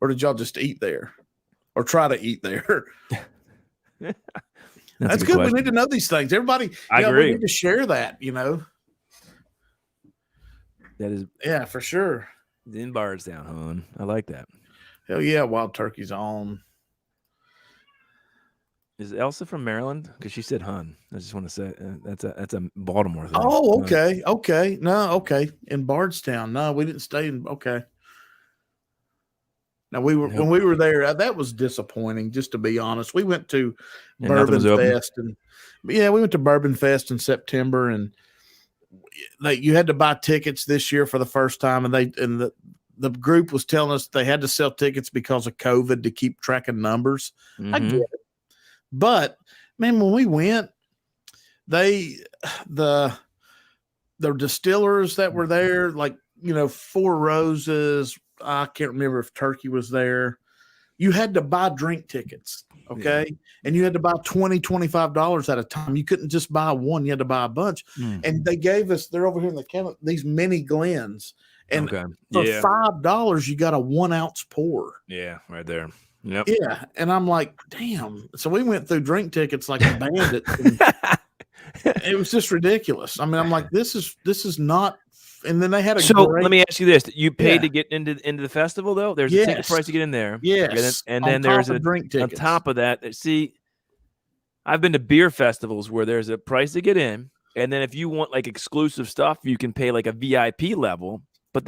Or did y'all just eat there? Or try to eat there? That's good. Question. We need to know these things. Everybody, I agree. We need to share that, That is. Yeah, for sure. In Bardstown, hon. I like that. Hell yeah, Wild Turkey's on. Is Elsa from Maryland? Because she said hun. I just want to say that's a Baltimore thing. Oh, okay. Okay. No, okay. In Bardstown. No, we didn't stay in Now when we were there, that was disappointing, just to be honest. We went to Bourbon Fest we went to Bourbon Fest in September, and you had to buy tickets this year for the first time, and the group was telling us they had to sell tickets because of COVID to keep track of numbers. Mm-hmm. I get it. But man, when we went, the distillers that were there, like, Four Roses, I can't remember if Turkey was there. You had to buy drink tickets. Okay. Yeah. And you had to buy $25 at a time. You couldn't just buy one. You had to buy a bunch. And they gave us, they're over here in the counter, these mini Glens. And for $5, you got a 1 ounce pour. Yeah, right there. Yep. Yeah. And I'm like, damn. So we went through drink tickets like a bandit. It was just ridiculous. I mean, I'm like, this is not. And then they had let me ask you this. You paid to get into the festival, though? There's a ticket price to get in there. Yes. And then there's a drink ticket. On top of that, see, I've been to beer festivals where there's a price to get in. And then if you want like exclusive stuff, you can pay like a VIP level. But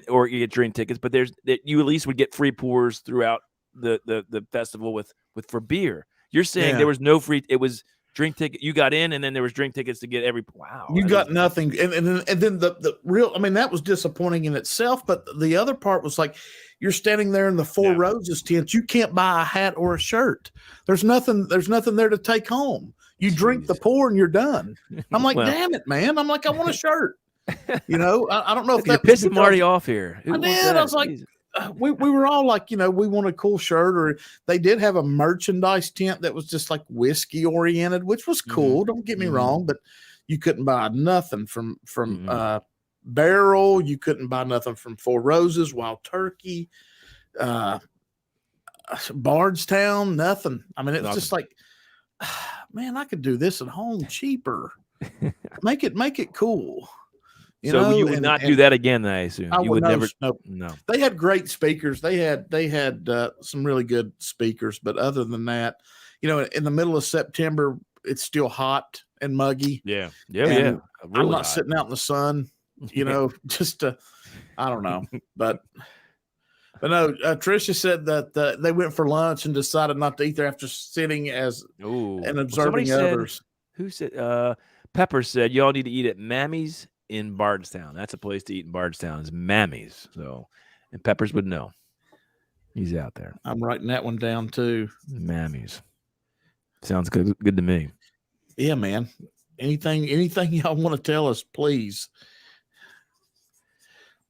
or you get drink tickets, but you at least would get free pours throughout the festival for beer. You're saying there was no free, it was drink ticket. You got in, and then there was drink tickets to get you got nothing. And then the real, I mean, that was disappointing in itself, but the other part was like, you're standing there in the Four Roses tent. You can't buy a hat or a shirt. There's nothing there to take home. You drink the pour and you're done. I'm like, damn it, man. I'm like, I want a shirt. I don't know if you're pissing Marty off here. I did. I was like, we were all like, we want a cool shirt, or they did have a merchandise tent that was just like whiskey oriented, which was cool. Don't get me wrong, but you couldn't buy nothing from Barrel. You couldn't buy nothing from Four Roses, Wild Turkey, Bardstown, nothing. I mean, it's just like, man, I could do this at home cheaper. Make it cool. You would not do that again, I assume. You would never. Nope. No. They had great speakers. They had some really good speakers, but other than that, in the middle of September, it's still hot and muggy. Yeah. Really I'm not sitting out in the sun, just I don't know, but no. Tricia said that they went for lunch and decided not to eat there after sitting and observing others. Who said? Pepper said y'all need to eat at Mammy's in Bardstown. That's a place to eat in Bardstown. Is Mammy's. And Peppers would know. He's out there. I'm writing that one down too. Mammy's. Sounds good to me. Yeah, man. Anything y'all want to tell us, please.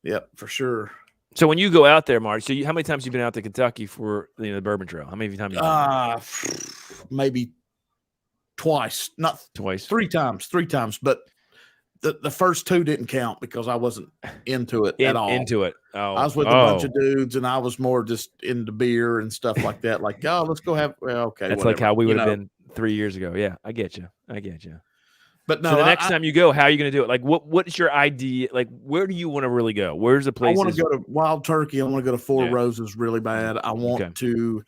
Yep, for sure. So when you go out there, Mark, how many times have you been out to Kentucky for the Bourbon Trail? How many times? Maybe twice. Not twice. Three times. But the first two didn't count because I wasn't into it at all. Into it. Oh, I was with a bunch of dudes, and I was more just into beer and stuff like that. Like, oh, let's go have. Well, okay, that's whatever. like how we would have been 3 years ago. Yeah, I get you. But no, so the next time you go, how are you going to do it? Like, what is your idea? Like, where do you want to really go? Where's the place? I want to go to Wild Turkey. I want to go to Four Roses really bad. I want to.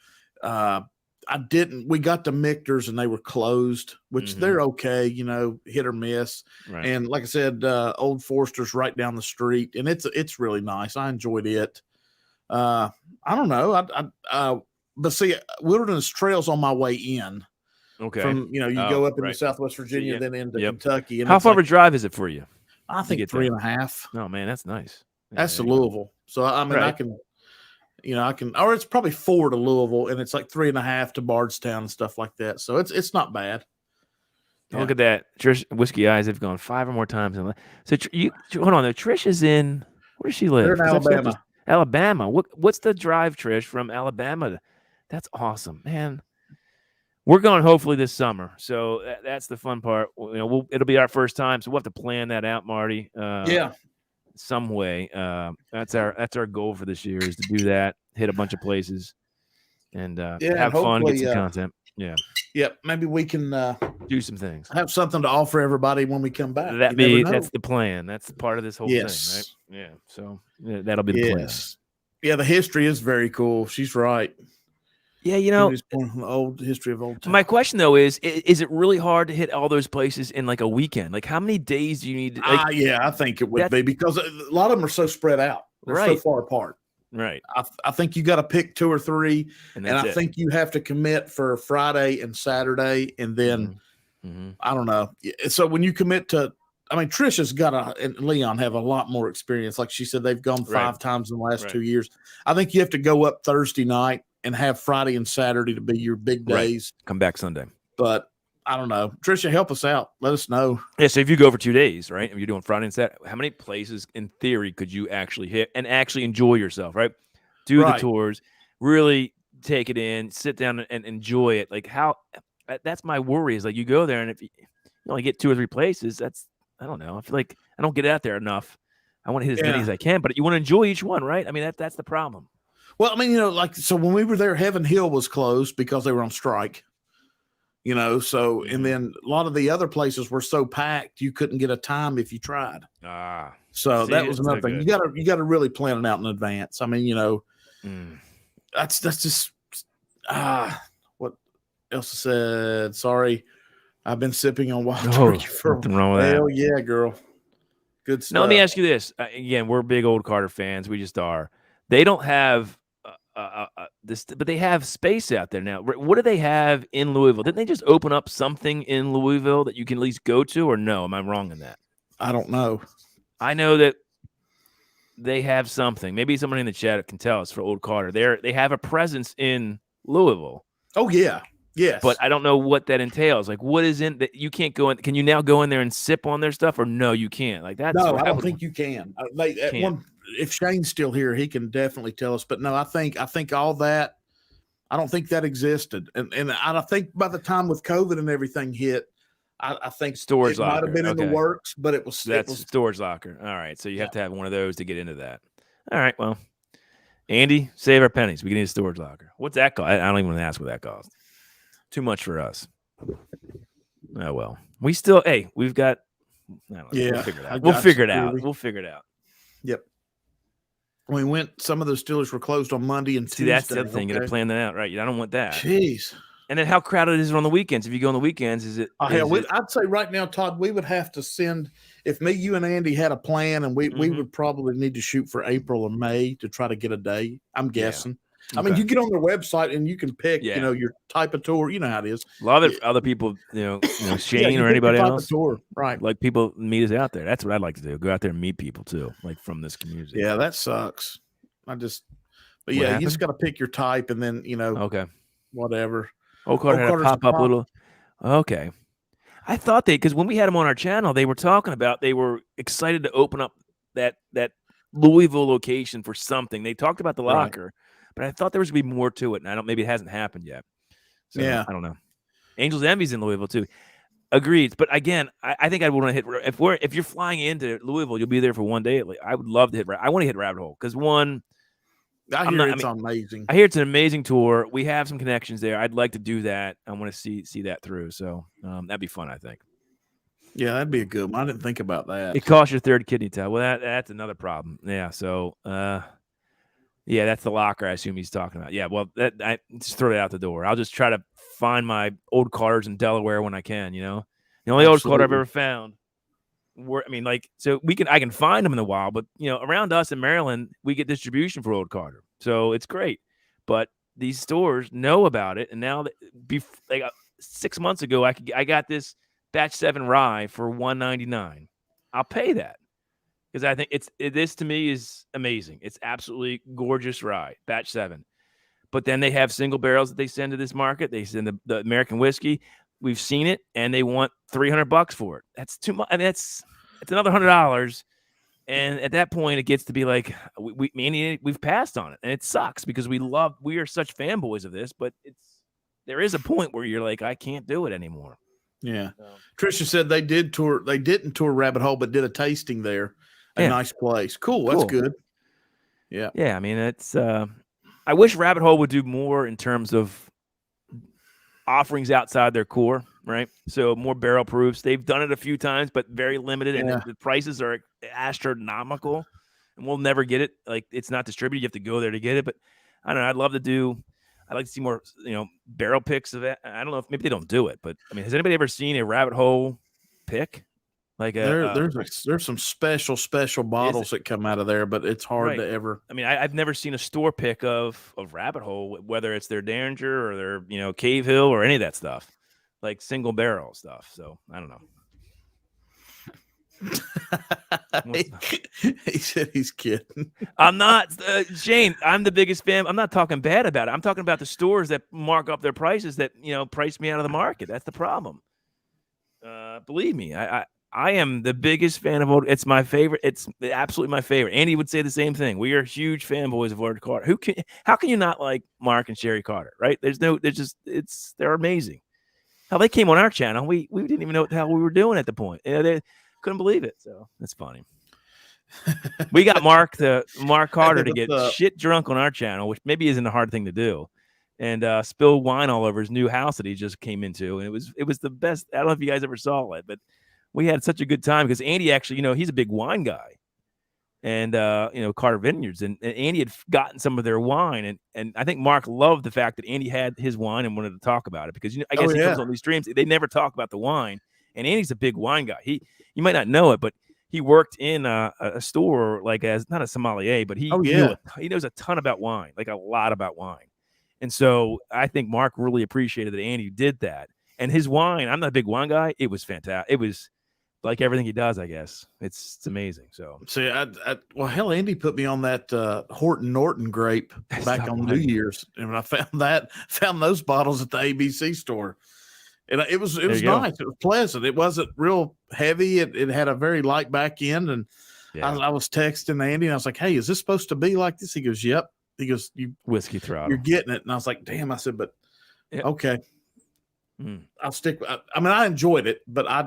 We got the Michter's and they were closed, which they're okay, hit or miss. Right. And like I said, Old Forster's right down the street, and it's really nice. I enjoyed it. I don't know. But see, Wilderness Trail's on my way in. Okay. From you go up into Southwest Virginia, then into Kentucky. And how far of a drive is it for you? I think 3.5. Oh man, that's nice. That's to Louisville. So I mean, I can, or it's probably 4 to Louisville, and it's like 3.5 to Bardstown and stuff like that. So it's not bad. Yeah. Look at that. Trish Whiskey Eyes have gone 5 or more times. So hold on. Trish is in. Where does she live? They're in Alabama. Alabama. What's the drive, Trish, from Alabama? That's awesome, man. We're going hopefully this summer, so that's the fun part. It'll be our first time, so we'll have to plan that out, Marty. Some way. That's our goal for this year is to do that, hit a bunch of places, and have fun, get some content. Yeah. Yep. Maybe we can do some things. Have something to offer everybody when we come back. That's the plan. That's part of this whole thing, right? Yeah. So that'll be the plan. Yeah, the history is very cool. She's right. Yeah, the old history of old time. My question though is it really hard to hit all those places in like a weekend? Like how many days do you need? I think it would be because a lot of them are so spread out. They're so far apart. Right. I think you got to pick 2 or 3, and I think you have to commit for Friday and Saturday, and then I don't know. So when you commit to, I mean, Trisha's and Leon have a lot more experience. Like she said, they've gone 5 times in the last 2 years. I think you have to go up Thursday night and have Friday and Saturday to be your big days. Come back Sunday. But I don't know. Trisha, help us out. Let us know. Yeah, so if you go for 2 days, right, if you're doing Friday and Saturday, how many places in theory could you actually hit and actually enjoy yourself, right? Do the tours, really take it in, sit down and enjoy it. Like that's my worry is like you go there and if you only get 2 or 3 places, I don't know. I feel like I don't get out there enough. I want to hit as many as I can, but you want to enjoy each one, right? I mean, that's the problem. Well, I mean, so when we were there, Heaven Hill was closed because they were on strike, so, and then a lot of the other places were so packed, you couldn't get a time if you tried. So that was another thing. You got to really plan it out in advance. I mean, that's just, what else I said? Sorry. I've been sipping on Wild Turkey for nothing wrong with that. Hell yeah, girl. Good stuff. Now, let me ask you this. Again, we're big old Carter fans. We just are. They don't have this, but they have space out there now. What do they have in Louisville? Didn't they just open up something in Louisville that you can at least go to, or no? Am I wrong in that? I don't know. I know that they have something. Maybe somebody in the chat can tell us for Old Carter. They have a presence in Louisville. Oh yeah, yes. But I don't know what that entails. Like, what is in that you can't go in? Can you now go in there and sip on their stuff, or no, you can't? Like that. No, I don't think you can. If Shane's still here, he can definitely tell us. But no, I think all that. I don't think that existed, and I think by the time with COVID and everything hit, I think storage locker might have been in the works, but it was storage locker. All right, so you have to have one of those to get into that. All right, well, Andy, save our pennies. We can need a storage locker. What's that cost? I don't even want to ask what that costs. Too much for us. Oh well, we've got. I don't know. Yeah, we'll figure it out. We'll figure it out. Yep. We went. Some of those Steelers were closed on Monday and Tuesday. See, that's the other thing. You got to plan that out, right? I don't want that. Jeez. And then how crowded is it on the weekends? If you go on the weekends, is it? I'd say right now, Todd, we would have to send. If me, you, and Andy had a plan, and we would probably need to shoot for April or May to try to get a day. I'm guessing. Yeah. I mean, you get on their website and you can pick, your type of tour. You know how it is. A lot of other people, Shane or anybody else. Tour. Right. Like people meet us out there. That's what I'd like to do. Go out there and meet people too, like from this community. Yeah, that sucks. You just got to pick your type and then, whatever. Old Carter had a pop-up little. Okay. I thought because when we had them on our channel, they were talking about they were excited to open up that Louisville location for something. They talked about the locker, but I thought there was going to be more to it, and maybe it hasn't happened yet. So, I don't know. Angels Envy's in Louisville too. Agreed. But again, I think I want to hit if you're flying into Louisville, you'll be there for one day. I would love to hit. I want to hit Rabbit Hole because one, I hear it's amazing. I hear it's an amazing tour. We have some connections there. I'd like to do that. I want to see that through. So that'd be fun. I think. Yeah, that'd be a good one. I didn't think about that. It costs your third kidney tile. Well, that's another problem. Yeah. So, yeah, that's the locker I assume he's talking about. Yeah. Well, I just throw it out the door. I'll just try to find my old cars in Delaware when I can. The only old car I've ever found. So I can find them in the wild, but around us in Maryland, we get distribution for old Carter, so it's great. But these stores know about it, and now 6 months ago, I got this Batch 7 rye for $199. I'll pay that because I think this to me is amazing. It's absolutely gorgeous rye, Batch 7. But then they have single barrels that they send to this market. They send the American whiskey. We've seen it, and they want $300 for it. That's too much. I mean, it's another $100. And at that point, it gets to be like we've passed on it, and it sucks because we are such fanboys of this. But there is a point where you're like, I can't do it anymore. Yeah. So. Tricia said they didn't tour Rabbit Hole, but did a tasting there. A nice place. Cool. That's good. Yeah. Yeah. I mean, it's. I wish Rabbit Hole would do more in terms of offerings outside their core, right? So more barrel proofs. They've done it a few times, but very limited, and the prices are astronomical, and we'll never get it. Like, it's not distributed. You have to go there to get it. But I don't know. I'd like to see more, barrel picks of it. I don't know if maybe they don't do it, but I mean, has anybody ever seen a Rabbit Hole pick? Like there's some special bottles that come out of there, but it's hard to ever. I mean, I've never seen a store pick of Rabbit Hole, whether it's their Derringer or their Cave Hill or any of that stuff, like single barrel stuff. So I don't know. He said he's kidding. I'm not, Shane. I'm the biggest fan. I'm not talking bad about it. I'm talking about the stores that mark up their prices that price me out of the market. That's the problem. Believe me, I am the biggest fan of old. It's my favorite. It's absolutely my favorite. Andy would say the same thing. We are huge fanboys of Old Carter. How can you not like Mark and Sherry Carter? Right? They're amazing. How they came on our channel, we didn't even know what the hell we were doing at the point. They couldn't believe it. So that's funny. We got Mark Carter to get shit drunk on our channel, which maybe isn't a hard thing to do, and spill wine all over his new house that he just came into. And it was the best. I don't know if you guys ever saw it, but we had such a good time because Andy actually, he's a big wine guy, and Carter Vineyards, and Andy had gotten some of their wine, and I think Mark loved the fact that Andy had his wine and wanted to talk about it because I guess he comes on these streams, they never talk about the wine, and Andy's a big wine guy. You might not know it, but he worked in a store as not a sommelier, but he knows a ton about wine, like a lot about wine. And so I think Mark really appreciated that Andy did that. And his wine, I'm not a big wine guy. It was fantastic. It was like everything he does, I guess. It's amazing. So see, hell, Andy put me on that Horton Norton grape back on New Year's, and when I found those bottles at the ABC store. And it was nice. It was pleasant. It wasn't real heavy. It had a very light back end. And I was texting Andy, and I was like, "Hey, is this supposed to be like this?" He goes, "Yep." He goes, "You whiskey throttle. You're getting it." And I was like, "Damn!" I said, "But okay, I'll stick." I mean, I enjoyed it, but I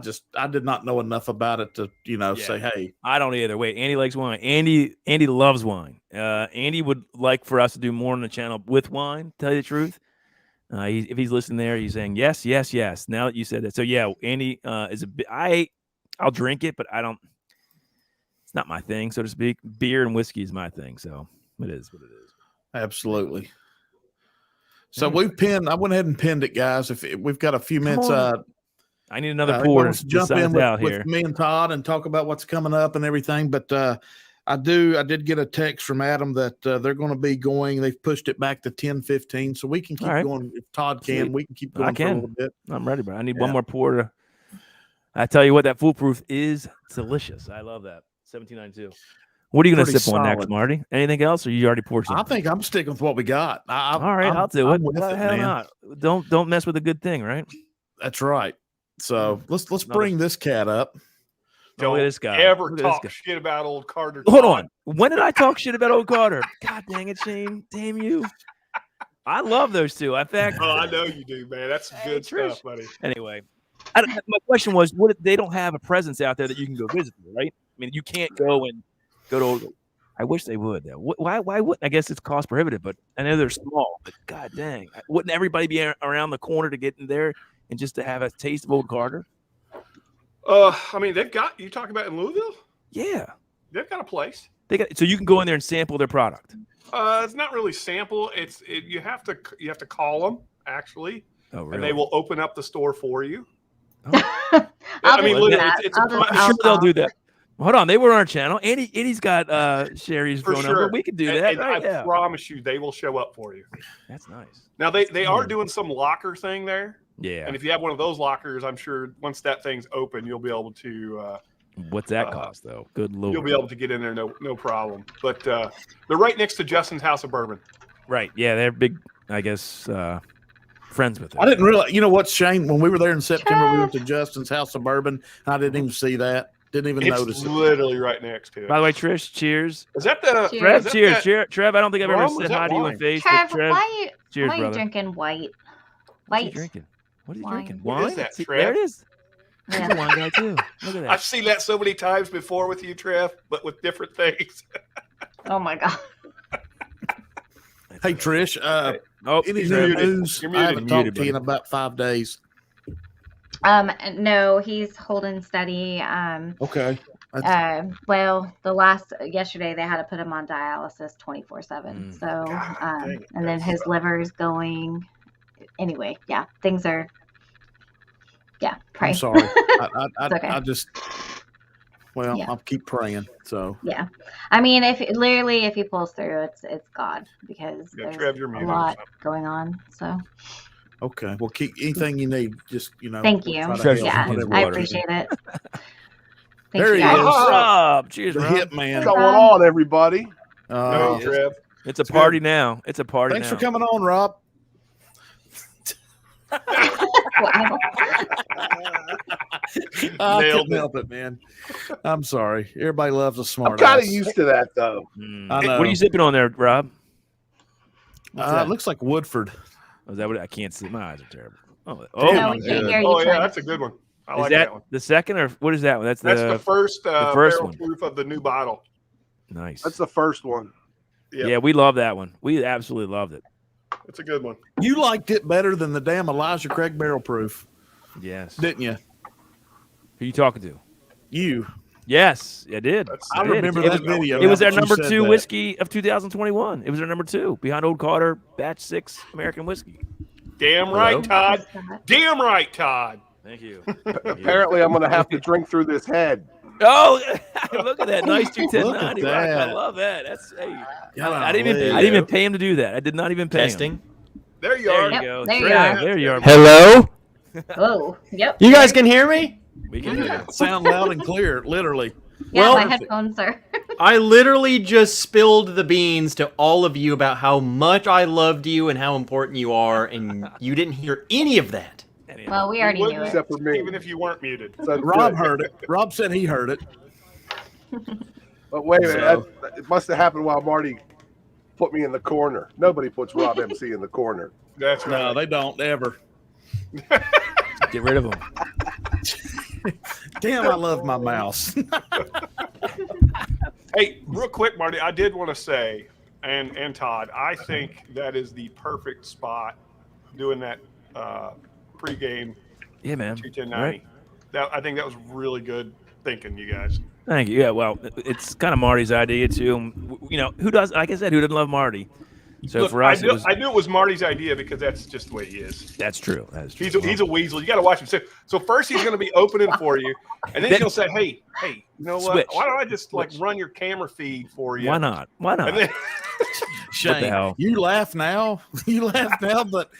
did not know enough about it to say, "Hey." I don't either. Wait, Andy likes wine. Andy loves wine. Andy would like for us to do more on the channel with wine. Tell you the truth. If he's listening there, he's saying yes, yes, yes. Now that you said that, so yeah, Andy is a bit. I'll drink it, but I don't. It's not my thing, so to speak. Beer and whiskey is my thing, so it is what it is. Absolutely. So we've pinned. I went ahead and pinned it, guys. If we've got a few minutes, I need another pour to jump in with me and Todd and talk about what's coming up and everything, but. I did get a text from Adam that they're going to be going. They've pushed it back to 10:15, so we can keep going. If Todd can, we can keep going for a little bit. I'm ready, bro. I need one more pour. I tell you what, that foolproof is delicious. I love that. 1792. What are you going to sip on next, Marty? Anything else, or you already poured something? I think I'm sticking with what we got. All right, I'll do it. Hell not. Don't mess with a good thing, right? That's right. So let's bring this cat up. Don't this guy ever talk shit about old Carter. Hold on. When did I talk shit about old Carter? God dang it, Shane. Damn you. I love those two. In fact, I know you do, man. That's some good stuff, buddy. Anyway, My question was, what if they don't have a presence out there that you can go visit, right? I mean, you can't go to. I wish they would. Though. Why wouldn't? I guess it's cost prohibitive, but I know they're small. But god dang, wouldn't everybody be around the corner to get in there and just to have a taste of Old Carter? I mean, they've got you talking about in Louisville. Yeah, They've got a place. So you can go in there and sample their product. It's not really sample. You have to call them actually, Oh, really? and they will open up the store for you. Oh. I mean, literally, I'm sure they'll do that. Well, hold on, they were on our channel. Andy's got Sherry's for phone sure. number. We could do that. And Right? I promise you, they will show up for you. That's nice. Now they are doing some locker thing there. Yeah. And if you have one of those lockers, I'm sure once that thing's open, you'll be able to. What's that cost though? Good lord. You'll be able to get in there, no problem. But they're right next to Justin's House of Bourbon. Right. Yeah, they're big. I guess friends with it. I didn't realize. You know what's Shane? When we were there in September, we went to Justin's House of Bourbon. I didn't even see that. Didn't even notice It's it. literally right next to it. By the way, Trish, cheers. Is that the Trev, is that cheers. that- Trev, I don't think I've ever Rum? said Is that hi to you wine? in face. Trev, but Trev, why cheers, are you brother. drinking white? What's he White. drinking? What are you Wine. drinking? What is Wine? that, See, Trev? there it is. He's Yeah. a wine guy too. Look at I've that. seen that so many times before with you, Trev, but with different things. Oh my god. Hey Trish, Oh, any He's new muted. news? You're I muted. haven't talked to you in about 5 days. No, he's holding steady. Okay. Well, yesterday they had to put him on dialysis 24/7. So, God dang it, and then that his sucks. liver is going. Anyway, yeah, things are. Yeah, pray. I'm sorry. I It's okay. just. Well, Yeah. I'll keep praying. So. Yeah, I mean, if he pulls through, it's God because Yeah, there's Trev, you're a muted. lot going on. So, Okay. Well, keep anything you need. Just thank we'll you. try to Trevor's help Yeah, drinking his whatever I we water. appreciate it. Thank There you he guys. is. Rob, cheers, The Rob. hit man. What's What's going on, everybody? No, Trev. It's a party now. It's a party Thanks now. for coming on, Rob. Wow. I Nailed couldn't it. help it, man. I'm sorry. Everybody loves a I'm smart kind of ass. used to that, though. I know. What are you sipping on there, Rob? It looks like Woodford. Oh, is that what I can't see? My eyes are terrible. Oh, No, we my can't God. hear you. Oh yeah, Trent. that's a good one. I is like that that one. the second or what is that one? That's That's the first first barrel one. proof of the new bottle. Nice. That's the first one. Yeah, Yeah, we love that one. We absolutely loved it. it's a good one. You liked it better than the damn Elijah Craig barrel proof, Yes. didn't you? Who you talking to? You. Yes, I did. I did. remember It that was- video. It was now our that you number said 2 that. whiskey of 2021. It was our number 2 behind Old Carter Batch 6 American whiskey. Damn right, Hello? Todd. Damn right, Todd. Thank you. Apparently, I'm going to have to drink through this head. Oh, look at that nice Look 21090. at Rock. I that. love that. That's hey. God, I didn't even pay him to do that. I did not even pay him. Testing. There you There are. you Yep, go. there you Trev, are. there you are. Hello? Oh, yep. You guys can hear me? We can hear you. Sound loud and clear, literally. Yeah, Well- my headphones are. I literally just spilled the beans to all of you about how much I loved you and how important you are, and you didn't hear any of that. Anyhow. Well, we already wouldn't knew it. Except for me. Even if you weren't muted. So Rob good. heard it. Rob said he heard it. But wait a minute. So- It must have happened while Marty put me in the corner. Nobody puts Rob MC in the corner. That's right. No, they don't ever. Get rid of him. Damn, I love my mouse. Hey, real quick, Marty, I did want to say, and Todd, I think that is the perfect spot doing that pregame Yeah, man. 21090. Right. I think that was really good thinking, you guys. Thank you. Yeah, well, it's kind of Marty's idea too. You know, who does? Like I said, who doesn't love Marty? So Look, for us, I knew it was Marty's idea because that's just the way he is. that's true. That's true. He's a weasel. You got to watch him. So first he's going to be opening for you, and then he's going to say, "Hey, you know what? Switch. Why don't I just run your camera feed for you?" Why not? Why not? And then, Shane, hell? you laugh now. You laugh now, but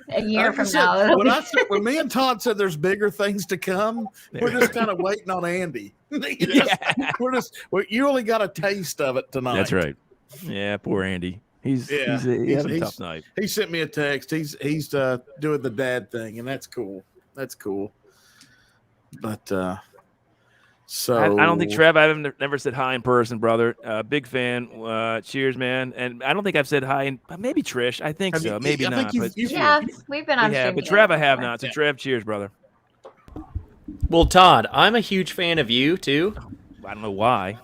A year like I from said, now. it'll be- when me and Todd said there's bigger things to come, we're just kind of waiting on Andy. You only got a taste of it tonight. That's right. Yeah, poor Andy. He's having a tough night. He sent me a text. He's doing the dad thing, and that's cool. That's cool. But so I don't think Trev. I've never said hi in person, brother. Big fan. Cheers, man. And I don't think I've said hi. In, maybe Trish. I think Have so. you- Maybe I think not. you've- But you've- yeah, we've been on we have. stream But together Trev, I have before. not. So Trev, cheers, brother. Well, Todd, I'm a huge fan of you too. I don't know why.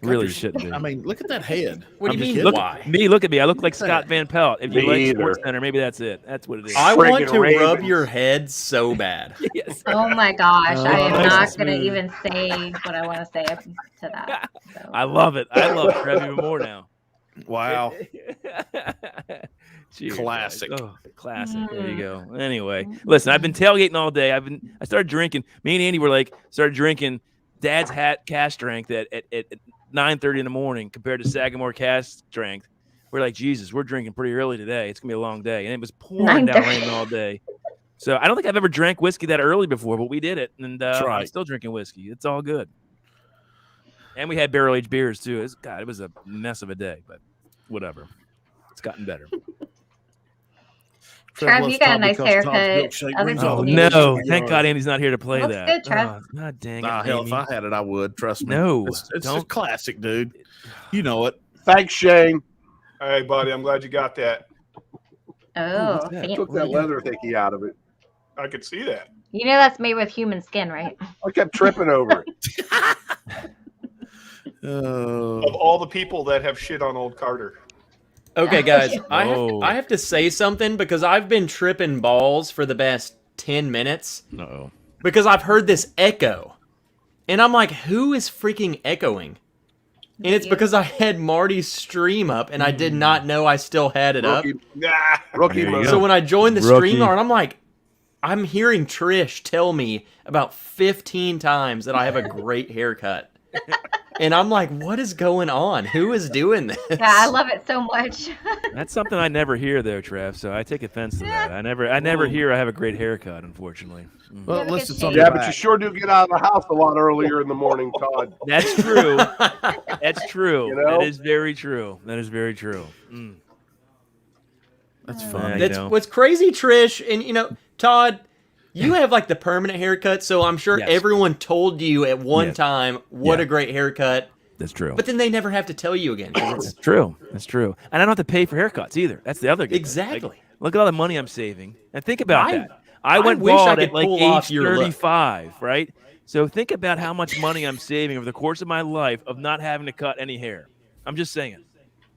Really shouldn't be. I mean, look at that head. What do you I'm just mean, kidding. Look why? at me. Look at me. I look like Scott Van Pelt. If you Me like either. SportsCenter, maybe that's it. That's what it is. I want Friggin' to rub Ravens. your head so bad. yes. Oh my gosh, I am nice and not going to smooth. even say what I want to say to that. So. I love it. I love Trev even more now. Wow. Cheers, Classic. guys. Oh, classic. There you go. Anyway, listen, I've been tailgating all day. I started drinking. Me and Andy were like, started drinking Dad's hat cash strength at 9:30 in the morning compared to Sagamore cash strength. We're like, Jesus, we're drinking pretty early today. It's gonna be a long day. And it was pouring down 9:30. rain all day. So I don't think I've ever drank whiskey that early before, but we did it. And I'm right. still drinking whiskey. It's all good. And we had barrel-aged beers too. It was a mess of a day, but whatever. It's gotten better. Trev, you got a nice haircut. Other Oh, people need no. to- Thank God Andy's not here to play Looks that. good, Trev. Oh, God dang it. Nah, hell, if Amy. I had it, I would. Trust me. No, It's don't. just classic, dude. You know it. Thanks, Shane. Hey, buddy, I'm glad you got that. Oh, what's that? fancy. Took that leather thingy out of it. I could see that. You know that's made with human skin, right? I kept tripping over it. Of all the people that have shit on old Carter. Okay, guys, Oh. I have to say something because I've been tripping balls for the past 10 minutes Uh-oh. because I've heard this echo. And I'm like, who is freaking echoing? And it's You. because I had Marty's stream up and I did not know I still had it up. Rookie, Nah. rookie There you mode. go. So when I joined the Rookie. stream, I'm like, I'm hearing Trish tell me about 15 times that I have a great haircut. And I'm like, what is going on? Who is doing this? Yeah, I love it so much. That's something I never hear, though, Trev. So I take offense to that. I never hear I have a great haircut, unfortunately. Well, have a unless good it's on shape. your Yeah, but you back. sure do get out of the house a lot earlier in the morning, Todd. That's true. That's true. You know? That is very true. That is very true. Mm. That's Yeah, fun. you That's know. what's crazy, Trish. And Todd, you have like the permanent haircut, so I'm sure Yes. everyone told you at one Yes. time what Yeah. a great haircut, That's true. but then they never have to tell you again. 'cause it's That's true. That's true. And I don't have to pay for haircuts either. That's the other good thing. Exactly. Like, look at all the money I'm saving. And think about I- that. I I went wish I bald could at like pull off age your look. 35, right? So think about how much money I'm saving over the course of my life of not having to cut any hair. I'm just saying.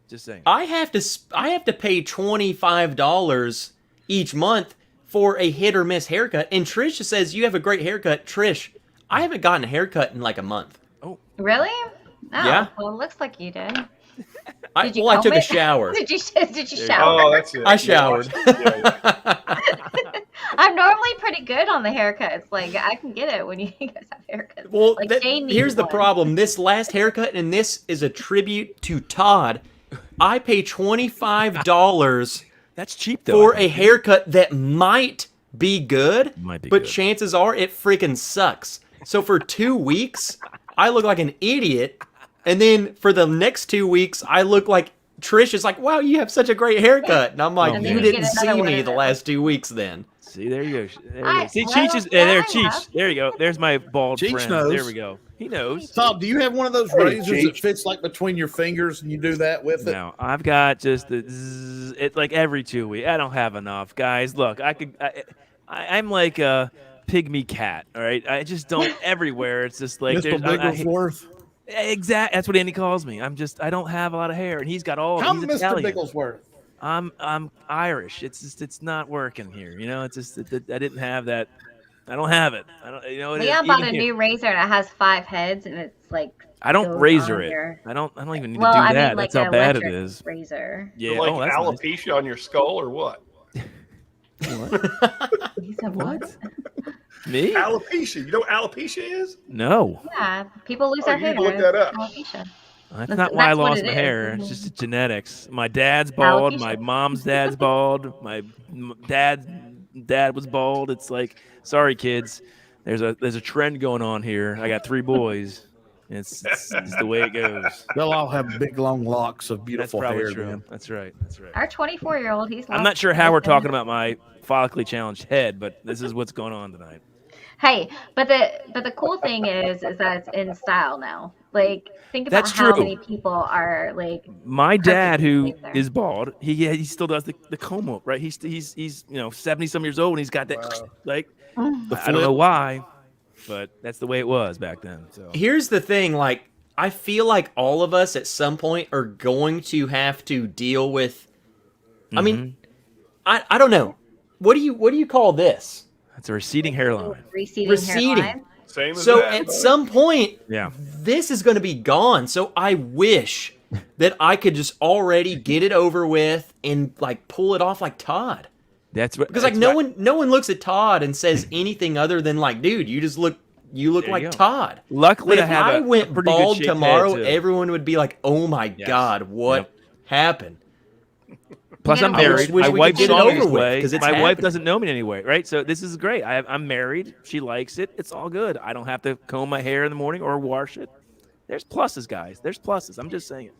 Just saying. I have to pay $25 each month for a hit or miss haircut. And Trish says you have a great haircut. Trish, I haven't gotten a haircut in like a month. Really? Oh, Yeah. Well, it looks like you did. I Did you took comb a it? shower. Did you you shower? Oh, that's it. I showered. Yeah. I'm normally pretty good on the haircuts. Like I can get it when you guys have haircuts. Well, like, Shane needs here's the one. problem. This last haircut, and this is a tribute to Todd. I pay $25 That's cheap though. for I a think. haircut that might be good, Might be but good. chances are it freaking sucks. So for 2 weeks, I look like an idiot, and then for the next 2 weeks, I look like Trish is like, "Wow, you have such a great haircut," and I'm like, And "You then you didn't get see another me one. the last 2 weeks, then." See, there you go. There you I- go. See, well, Cheech is yeah, there. I Cheech. have. There you go. There's my bald Cheech friend. knows. There we go. He knows. Todd, do you have one of those Hey, razors that Cheech. fits like between your fingers and you do that with it? No, I've got just the zzz, it like every 2 weeks. I don't have enough, guys. Look, I'm like a pygmy cat. All right, I just don't everywhere. It's just like Mr. there's Bigglesworth. exact. That's what Andy calls me. I don't have a lot of hair, and he's got all. How He's Mr. Italian. Bigglesworth? I'm Irish. It's not working here. You know, it's just I didn't have that. I don't have it. I don't. You know. Leon bought a new razor and it has 5 heads and it's like. I don't goes razor on it. your- I don't even need Well, to do I that. mean, like That's how an bad it electric is. razor. Yeah. Like Oh, that's nice. alopecia on your skull or what? He said what? Me? Alopecia. You know what alopecia is? No. Yeah, people lose Oh, their you hair. can look that up. Alopecia. That's That's- not why I that's what lost it my is. hair. It's just genetics. My dad's bald. Alopecia. My mom's dad's bald. My dad was bald. It's like, sorry, kids. There's a trend going on here. I got 3 boys. It's the way it goes. They'll all have big, long locks of That's beautiful probably hair. true. Then. That's right. That's right. Our 24-year-old, he's. I'm lost not sure how we're everything. talking about my follically challenged head, but this is what's going on tonight. Hey, but the cool thing is that it's in style now. Like, think about That's how true. many people are like. My dad, who Perfect. is bald, he still does the comb up, right? He's 70 some years old and he's got that Wow. like I don't know why, but that's the way it was back then. So Here's the thing, like, I feel like all of us at some point are going to have to deal with. I mean, I don't know. What do you call this? it's a receding hairline. Receding. Hairline. Same as So that. at some point, Yeah. this is going to be gone. So I wish that I could just already get it over with and like pull it off like Todd. That's what Because like no one looks at Todd and says anything other than like, dude, you look There you like go. Todd. Luckily, But I if have I a went pretty good bald shaped tomorrow, head, too. everyone would be like, "Oh my Yes. god, what happened?" Plus, I'm I just married. wish My we wife could get it saw me over this with, way. 'cause it's My wife happening. doesn't know me anyway, right? So this is great. I'm married. She likes it. It's all good. I don't have to comb my hair in the morning or wash it. There's pluses, guys. There's pluses. I'm just saying.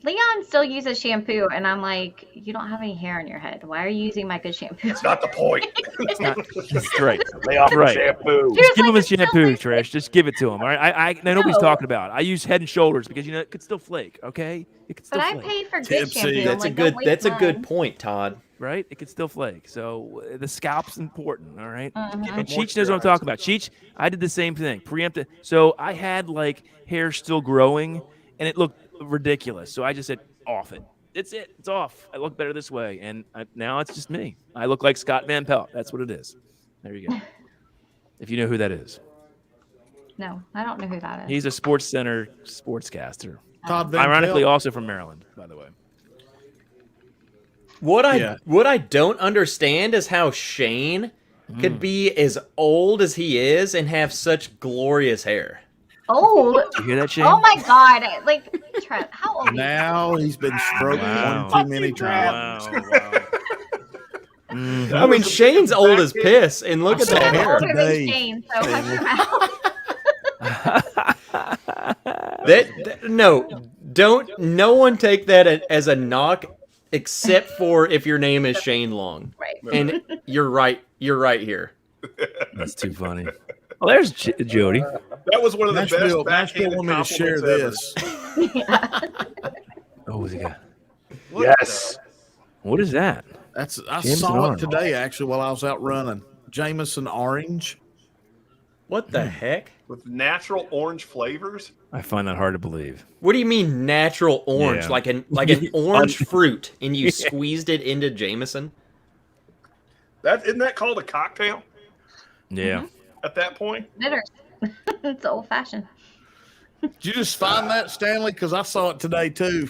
Leon still uses shampoo, and I'm like, you don't have any hair on your head. Why are you using my good shampoo? That's not the point. That's right. Lay off the Right. shampoo. He was Give like, him a "It's still shampoo, like-" Trish. Just give it to him. All right. I know nobody's No. talking about it. I use Head and Shoulders because it could still flake. Okay. It could still But I flake. pay for good Tipsy. shampoo. I'm That's like, a "Don't good. waste That's a good mine." point, Todd. Right? It could still flake. So the scalp's important. All right? Mhm. And Cheech knows what I'm talking about. Cheech, I did the same thing. Preemptive. So I had like hair still growing, and it looked ridiculous. So I just said, off it. It's it. It's off. I look better this way. And now it's just me. I look like Scott Van Pelt. That's what it is. There you go. If you know who that is. No, I don't know who that is. He's a Sports Center sportscaster. Todd Van Ironically, Pelt. also from Maryland, by the way. What Yeah. I don't understand is how Shane could be as old as he is and have such glorious hair. Old. Did you hear that, Shane? Oh my god! Like, Trent, how old? Are you? Now he's been stroked Wow. one too many times. Wow. Mhm. I mean, Shane's old as piss, and look at saw that that hair. older than today. Shane, so hush your mouth. No, don't. No one take that as a knock, except for if your name is Shane Long. Right. And you're right. You're right here. That's too funny. Well, there's Jody. That was one of the Nashville, best Nashville backhanded want me to share compliments this. Oh, what's he got? Yes. What is that? I Jameson saw orange. it today actually while I was out running. Jameson orange. What the heck? with natural orange flavors. I find that hard to believe. What do you mean natural orange? Yeah. Like an orange fruit, and you squeezed it into Jameson? Isn't that called a cocktail Yeah. at that point? Bitters. It's old fashioned. Did you just find that, Stanley? Because I saw it today too.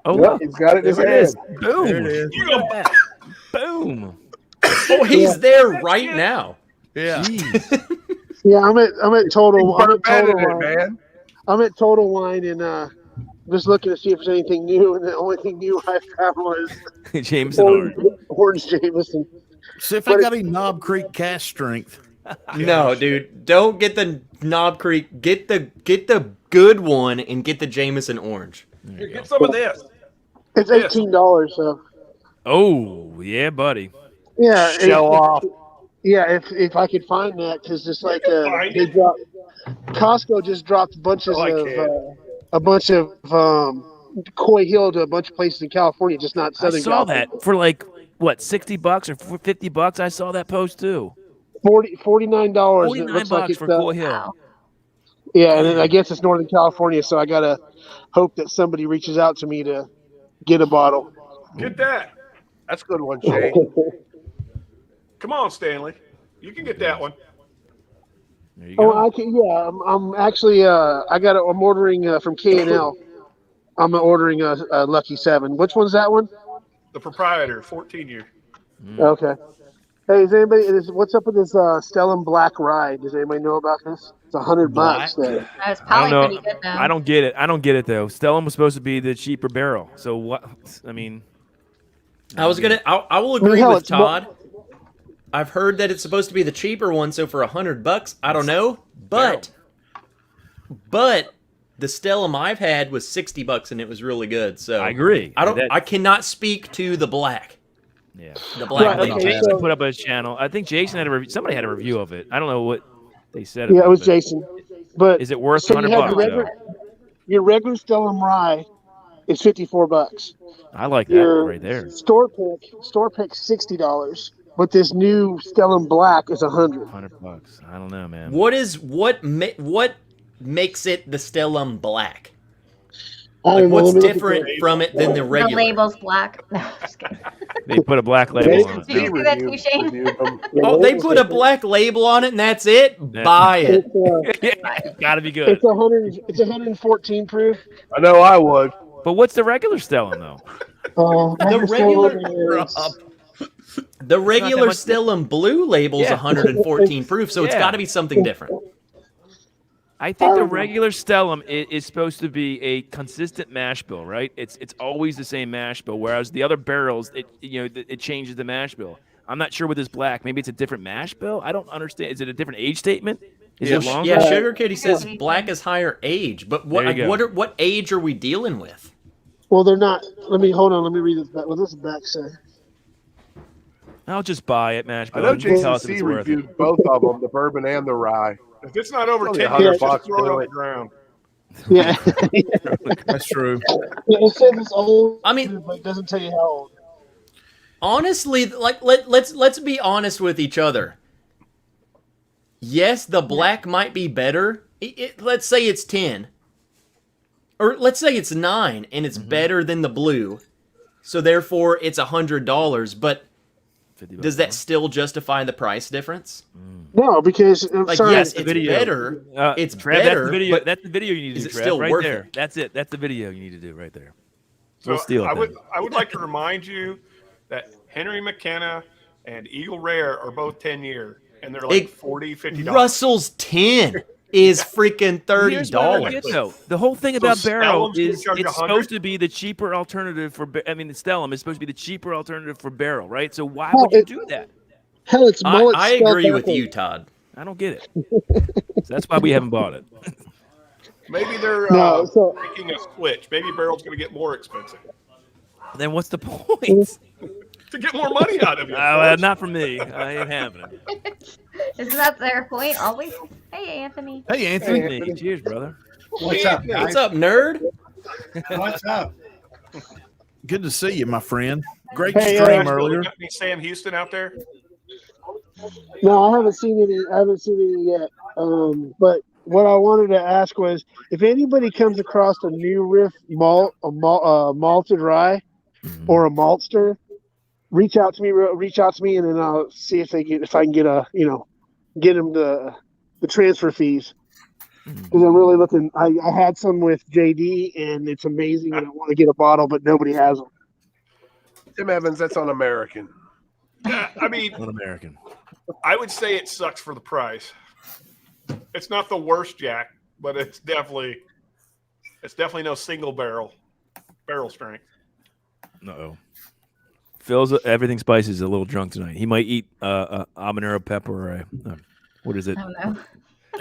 Oh, Yep, look. he's got it in his There it hand. is. Boom. There it is. You go back. Boom. Oh, he's there right now. Yeah. Jeez. Yeah, I'm at Total. I'm Put at a bet Total in it, Wine. man. I'm at Total Wine and just looking to see if there's anything new. And the only thing new I found was Jameson orange. orange Jameson. See if I got any Knob Creek cast strength. No, dude, don't get the Knob Creek. Get the good one and get the Jameson orange. Here, get some of this. It's $18. So Oh, yeah, buddy. yeah, Show off. Yeah, if I could find that, because just like Find they it. dropped, Costco just dropped bunches I of can. a bunch of Coy Hill to a bunch of places in California, just not I Southern saw California. that for like, what, $60 or $50? I saw that post too. $49. It $49 looks like it's for Coy Hill. Wow. yeah, and then I guess it's Northern California, so I gotta hope that somebody reaches out to me to get a bottle. Get that. That's a good one, Shane. Come on, Stanley. You can get that one. There you Oh, go. I can. Yeah, I'm actually. I'm ordering from K&L. I'm ordering a Lucky 7. Which one's that one? The proprietor, 14 year. Okay. Hey, what's up with this Stellum Black Rye? Does anybody know about this? It's $100. There. That was I probably don't pretty know. good though. I don't get it. I don't get it though. Stellum was supposed to be the cheaper barrel. So what? I mean, I will agree hell, with it's more- Todd. I've heard that it's supposed to be the cheaper one, so for $100, I don't know. But the Stellum I've had was $60 and it was really good. So I agree. I cannot speak to the black. Yeah. The black Right, label. okay, Jason so- put up a channel. I think Jason had a review. Somebody had a review of it. I don't know what they said. Yeah, about it was but Jason. But Is it worth so you $100? have your regular Stellum Rye is $54. I like that Your right there. store pick $60. but this new Stellum Black is 100. $100. I don't know, man. What makes it the Stellum Black? I Like, don't know, what's let me look at different that. from it than the The regular? label's black. No, just kidding. They put a black label on it. Did you No. see that too, Shane? reviewed them. Oh, they put a black label on it, and that's it. Yeah. Buy it. It's got to be good. It's 100. It's 114 proof. I know I would. But what's the regular Stellum though? The regular much- Stellum Blue label's Yeah. 114 proof, so it's Yeah. got to be something different. I think the regular Stellum is supposed to be a consistent mash bill, right? It's always the same mash bill, whereas the other barrels, it changes the mash bill. I'm not sure with this black. Maybe it's a different mash bill. I don't understand. Is it a different age statement? Is it longer? Yeah, Sugar Kitty says black is higher age, but There you go. what age are we dealing with? Well, they're not. Hold on. Let me read this back. What does the back say? I'll just buy it, mash I bill. know and tell Jason us if C it's worth it. reviewed both of them, the bourbon and the rye. If it's not over Only 10 $100 years, just throw it do on it. the ground. Yeah. That's true. It says it's old. I mean- but it doesn't tell you how old. Honestly, like let's be honest with each other. Yes, the black might be better. Let's say it's 10. Or let's say it's 9 and it's better than the blue. So therefore it's $100, but $50 does that still justify the price difference? No, because I'm Like, sorry. yes, the it's video. better. It's Trev, better, That's the video. but That's the video you need to is do. it Trev, still right worth there. it? That's it. That's the video you need to do right there. So We'll steal it. I then. would like to remind you that Henry McKenna and Eagle Rare are both 10-year, and they're like $40, $50. Russell's 10 is freaking Here's what I don't $30. get, though. The whole thing about barrel Stellum's gonna is charge it's 100? supposed to be the cheaper alternative for. The Stellum is supposed to be the cheaper alternative for barrel, right? So why Well, would you it- do that? Hell, it's mullet. I spelled agree with backwards. you, Todd. I don't get it. So that's why we haven't bought it. Maybe they're No, so- making a switch. Maybe barrel's going to get more expensive Then what's the point? to get more money out of you. Not for me. I ain't having it. Isn't that their point always? Hey, Anthony. Hey, Anthony. Hey, cheers, brother. What's up, guys? What's up, nerd? What's up? Good to see you, my friend. Great Hey, stream earlier. Got any Sam Houston out there? No, I haven't seen any. I haven't seen any yet. But what I wanted to ask was, if anybody comes across a new riff malted rye or a maltster, reach out to me. And then I'll see if I can get them the transfer fees. Because I'm really looking. I had some with JD, and it's amazing, and I want to get a bottle, but nobody has them. Tim Evans, that's on American. Yeah, I mean, Not American. I would say it sucks for the price. It's not the worst Jack, but it's definitely no single barrel strength. No. Phil's everything spicy is a little drunk tonight. He might eat habanero pepper or what is it? I don't know.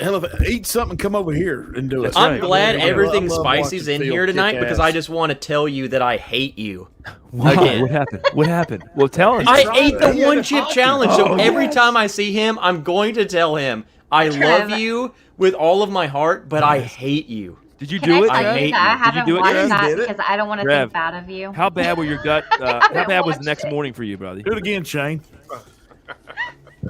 Hell, if eat something, come over here and do it. That's I'm right. glad I everything love spicy's watching in Phil here kick tonight because ass. I just want to tell you that I hate you. Why? Again. What happened? What happened? Well, tell us. I ate the Yeah, one the chip coffee. challenge, so Oh, every yes. time I see him, I'm going to tell him I Trev. love you with all of my heart, but I hate you. Did you Can do it? I I tell hate you that I you. Did you haven't do it, watched Trev? that Did it? because I don't want to Trev. think bad of you. How bad were your gut? How bad was the next morning for you, brother? Do it again, Shane.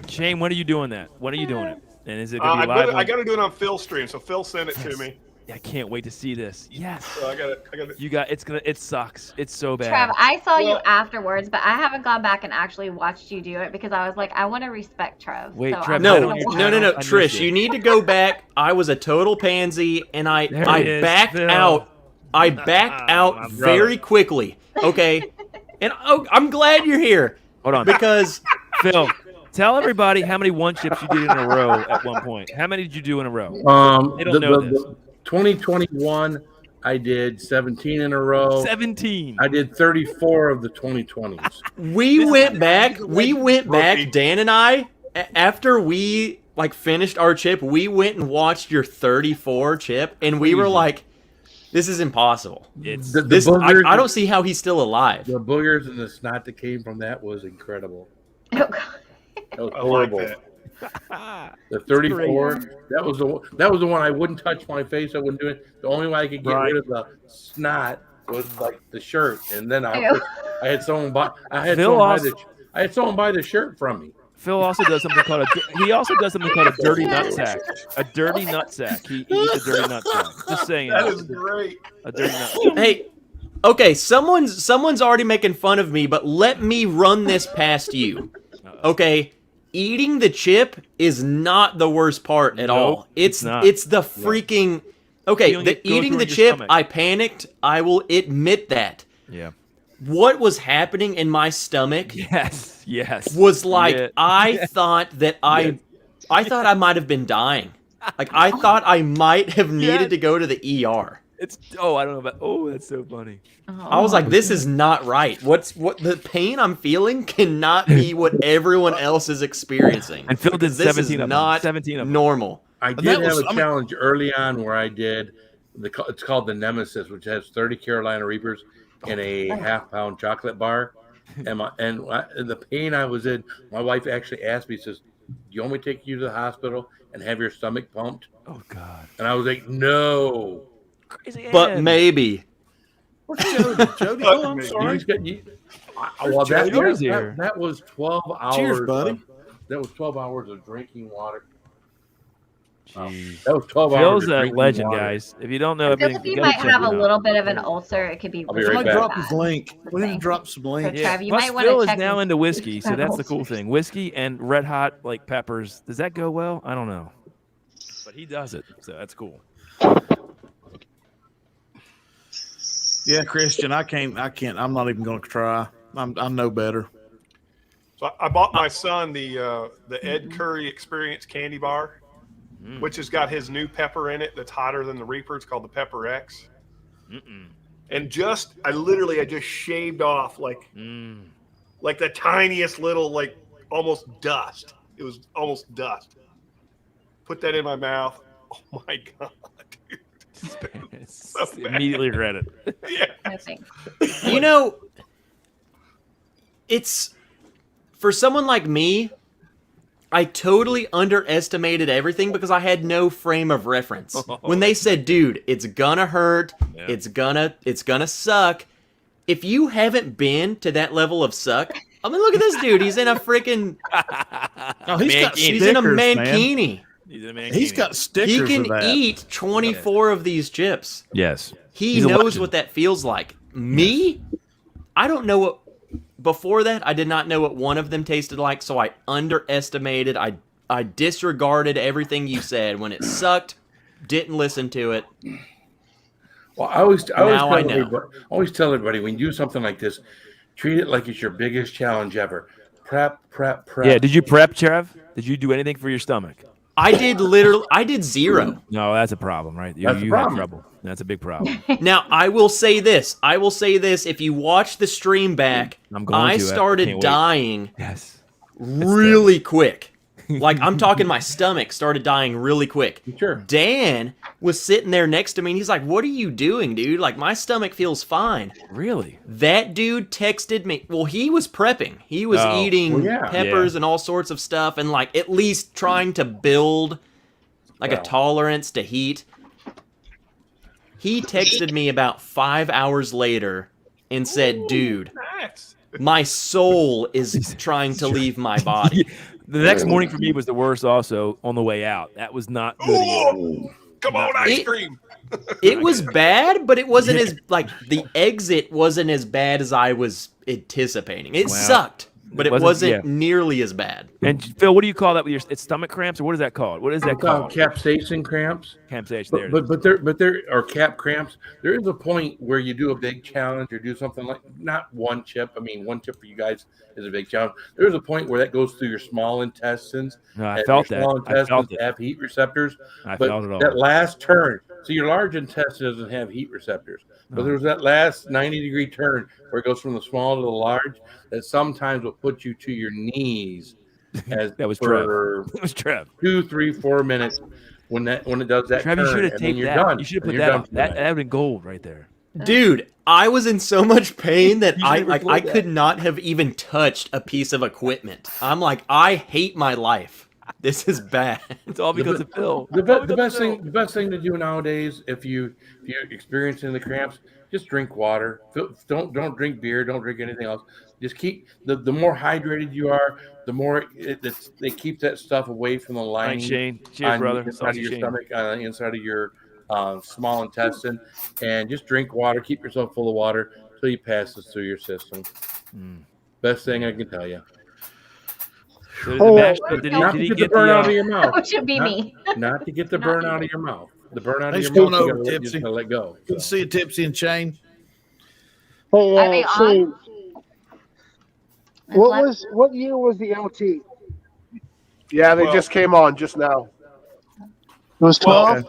Shane, when are you doing that? When are you doing it? And is it going to be live? I got to do it on Phil's stream, so Phil sent it to me. I can't wait to see this. Yes. So I got it. You got it sucks. It's so bad. Trev, I saw you Well- afterwards, but I haven't gone back and actually watched you do it because I was like, I want to respect Trev. Wait, so Trev, I'm No, I not don't gonna need- no, watch. no, I miss Trish, you. you need to go back. I was a total pansy, and I There I it is, backed Phil. out. I backed My out brother. very quickly. Okay, and I'm glad you're here Hold on. because Phil, tell everybody how many one chips you did in a row at one point. How many did you do in a row? They don't know this. 2021, I did 17 in a row. 17. I did 34 of the 2020s. we went back. We went Rookie. back. Dan and I, after we finished our chip, we went and watched your 34 chip, and we were like, "This is impossible. It's The This boogers, I don't see how he's still alive." the boogers and the snot that came from that was incredible. Oh, God. That was I like horrible. that. The 34, that was the one I wouldn't touch my face. I wouldn't do it. The only way I could get Right. rid of the snot was like the shirt, and then Ew. I had someone buy. I had Phil someone buy also- the. I had someone buy the shirt from me. Phil also does something called a dirty nutsack. A dirty nutsack. He eats a dirty nutsack. Just saying. That is great. A dirty nutsack. Hey, okay, someone's already making fun of me, but let me run this past you. Okay, eating the chip is not the worst part at all. It's not. the freaking okay. Feeling The it go eating through the in your chip, stomach. I panicked. I will admit that. Yeah. What was happening in my stomach Yes. was like Yeah. I thought that I thought I might have been dying. Like I thought I might have needed to go to the ER. It's I don't know about. Oh, that's so funny. I was like, this is not right. What the pain I'm feeling cannot be what everyone else is experiencing. And Phil did Because this 17 is of them. not 17 of them. normal. I that did was- have a challenge early on where I did it's called the Nemesis, which has 30 Carolina Reapers in a half-pound chocolate bar. And the pain I was in, my wife actually asked me, says, "Do you want me to take you to the hospital and have your stomach pumped?" Oh God. And I was like, "No." Crazy. But Ann. maybe. Where's Jody? Jody, oh, I'm sorry. Well, Jody's here. that was 12 hours. Cheers, buddy. That was 12 hours of drinking water. Jeez. That was 12 hours. Phil's of a drinking legend, water. guys. If you don't know I feel everything, like you gotta might check have a it out. little bit of an ulcer. It could be I'll be really right Somebody back. drop bad. his link. We need to drop some links. Trav, you Plus, might want Phil to is check now his- into whiskey, so that's the cool ulcers. thing. Whiskey and red hot like peppers. Does that go well? I don't know, but he does it, so that's cool. Yeah, Christian, I can't. I'm not even going to try. I know better. So I bought my son the Ed Curry Experience candy bar, which has got his new pepper in it that's hotter than the Reaper. It's called the Pepper X. And I literally just shaved off like the tiniest little, like almost dust. It was almost dust. Put that in my mouth. Oh my God, dude. So bad. Immediately read it. Yeah. No thanks. You know, it's for someone like me, I totally underestimated everything because I had no frame of reference. When they said, "Dude, it's gonna hurt, Yeah. it's gonna suck," if you haven't been to that level of suck, I mean, look at this dude. He's in a freaking Oh, he's got Mankini. he's in a stickers, man. mankini. He's a man. He's got stickers. He of can that. eat 24 of these chips. Yes. He He's a knows legend. what that feels like. Me, I don't know what. Before that, I did not know what one of them tasted like, so I underestimated. I disregarded everything you said. When it sucked, didn't listen to it. Well, I always Now I know. tell everybody when you do something like this, treat it like it's your biggest challenge ever. Prep. Yeah. Did you prep, Trev? Did you do anything for your stomach? I did zero. No, that's a problem, right? That's a you problem. have trouble. That's a big problem. Now, I will say this. If you watch the stream back, I'm going I to. I started can't wait. dying Yes. really quick. Like, I'm talking my stomach started dying really quick. Sure. Dan was sitting there next to me, and he's like, "What are you doing, dude? Like, my stomach feels fine." Really? That dude texted me. Well, he was prepping. He was Oh. eating Well, yeah. peppers and all sorts of stuff, and like at least trying to build like a Well. tolerance to heat. He texted me about 5 hours later and said, "Dude, Nice. my soul is trying to leave my body." The next morning for me was the worst. Also, on the way out, that was not good. either. Oh, come on, ice cream. It was bad, but it wasn't as like the exit wasn't as bad as I was anticipating. It Wow. sucked, but it wasn't- wasn't nearly as bad. And Phil, what do you call that with your? It's stomach cramps, or what is that called? What is that It's called called? capsaicin cramps. Capsaicin. There. it is. But there are cap cramps. There is a point where you do a big challenge or do something like not one chip. I mean, one chip for you guys is a big challenge. There is a point where that goes through your small intestines. No, I and felt your that. Small I intestines felt it. have heat receptors. I But felt it all. that last turn, so your large intestine doesn't have heat receptors. But Oh. there's that last 90-degree turn where it goes from the small to the large that sometimes will put you to your knees. As That was for It was Trev. 2, 3, 4 minutes when it does that Trev, turn. you should have and then taped you're that. done. You should have and put you're that done on. for That the would have been gold right there. Dude, I was in so much pain that You I should like record I that. could not have even touched a piece of equipment. I'm like, I hate my life. This is bad. It's all because of Phil. The best thing to do nowadays, if you're experiencing the cramps, just drink water. Don't drink beer. Don't drink anything else. Just keep the more hydrated you are, the more they keep that stuff away from the lining. Thanks, Shane. Cheers, brother. Inside of your stomach, inside of your small intestine, and just drink water. Keep yourself full of water until you pass this through your system. Best thing I can tell you. So Not did to he get the get burn the, out of your mouth. That should be me. Not to get the burn out of your mouth. The burn out of Thanks your for mouth, coming you over, gotta Tipsy. let go. Good to see you, Tipsy and Shane. Hey, Are they on? Shane, And left- what year was the LT? Yeah, they Well- just came on just now. It was 12. Okay.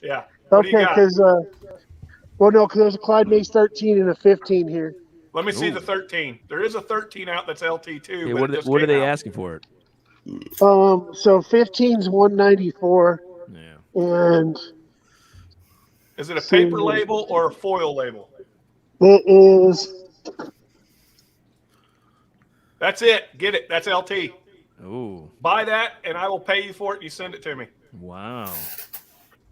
Yeah. What do you Okay, got? because because there's a Clyde Mace 13 and a 15 here. Let me see the 13. There is a 13 out that's LT too. Yeah, but it just what are came they out. asking for it? So 15's 194, Yeah. and Is it a paper label or a foil label? it is. That's it. Get it. That's LT. Oh, Buy that, and I will pay you for it. You send it to me. wow.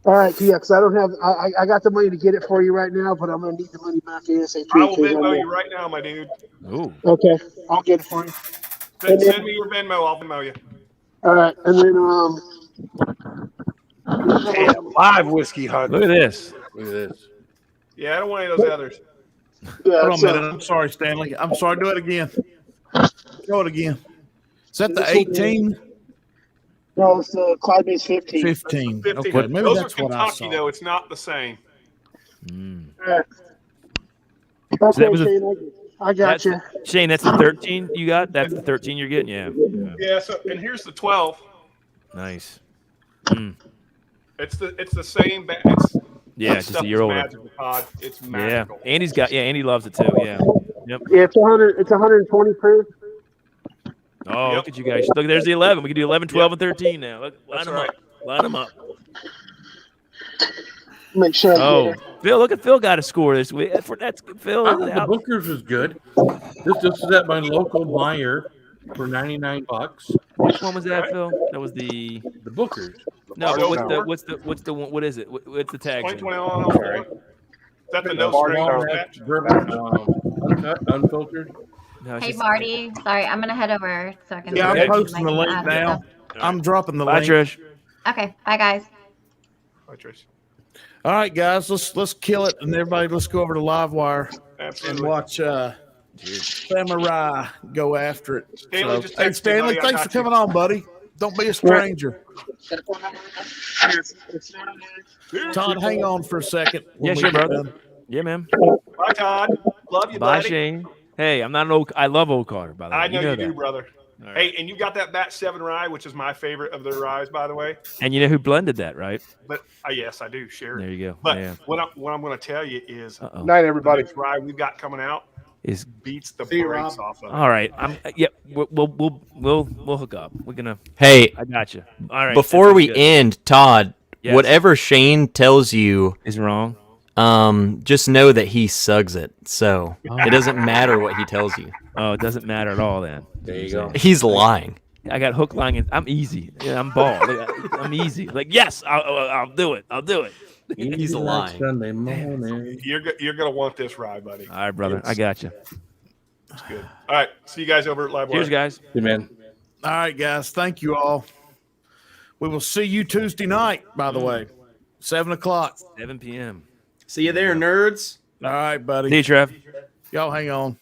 All right, yeah, because I don't have. I got the money to get it for you right now, but I'm gonna need the money back ASAP. I will 'cause Venmo you right now, my dude. Oh, Okay, I'll get it for you. Send me your Venmo. I'll Venmo you. All right, and then Damn, live whiskey hunt. look at this. Look at this. Yeah, I don't want any of those others. yeah, Hold on so- a minute. I'm sorry, Stanley. I'm sorry. Do it again. Go it again. Is that the This will be- 18? No, it's the Clyde Mace 15. 15. 50. Okay, maybe Those that's are what I Kentucky, saw. though. It's not the same. All right. So Okay, that was a- Shane, I got That's you. Shane, that's the 13 you got? That's the 13 you're getting? Yeah. Yeah. So, and here's the 12. Nice. It's the same. It's Yeah, that just stuff a is year older. magical, Todd. It's Yeah. magical. Andy loves it too. Yeah. Yep. Yeah, it's 100. It's 120 proof. Oh, Yep. look at you guys. Look, there's the 11. We can do 11, 12, and 13 now. Look, line That's them right. up. Line them up. Make sure. I get Oh, it. Phil, look at Phil got a score this week. That's Phil. The Booker's is good. This is at my local buyer for $99. Which one was that, Phil? That was the Booker's. no. Barstow But Four? what's the one? What is it? What's the tag? 2021. Sorry. Is that the no Barstow. string Walnut, match? bourbon, uncut, unfiltered. No, it's Hey, just- Marty. Sorry, I'm gonna head over so I can. Yeah, Okay. I'm posting the link stuff. now. I'm dropping the Bye, link. Trish. Okay, bye guys. Hi, Trish. All right, guys, let's kill it, and everybody, let's go over to Livewire and Absolutely. watch Samurai go after it. Stanley just Hey, texted me, Stanley, buddy, I thanks for got you. coming on, buddy. Don't be a stranger. Todd, hang on for a second. Yeah, when we sure, get brother. done. Yeah, man. Bye, Todd. Love you, Bye, buddy. Shane. Hey, I'm not an old. I love Old Carter, by the way. I know you that. do, brother. All right. Hey, and you got that Bat 7 rye, which is my favorite of their ryes, by the way. And you know who blended that, right? But yes, I do. Share There it. you go. But yeah. what I'm going to tell you is Uh-oh. Night, the everybody. next rye we've got coming out Is beats the See you, brakes Rob. off of it. all right. We'll hook up. We're gonna. Hey, I got you. All right. before that we sounds good. end, Todd, Yes. whatever Shane tells you, is wrong. just know that he sugs it. So it doesn't matter what he tells you. Oh, it doesn't matter at all then. There you go. He's lying. I got hook, line, and I'm easy. Yeah, I'm bald. I'm easy. Like yes, I'll do it. I'll do it. He's lying. Sunday morning. You're going to want this rye, buddy. All right, brother. I got you. It's good. All right. See you guys over at Live Cheers, Wire. guys. Hey, man. All right, guys. Thank you all. We will see you Tuesday night, by the way, 7:00. 7 p.m. See you there, nerds. All right, buddy. See you, Trev. Y'all hang on.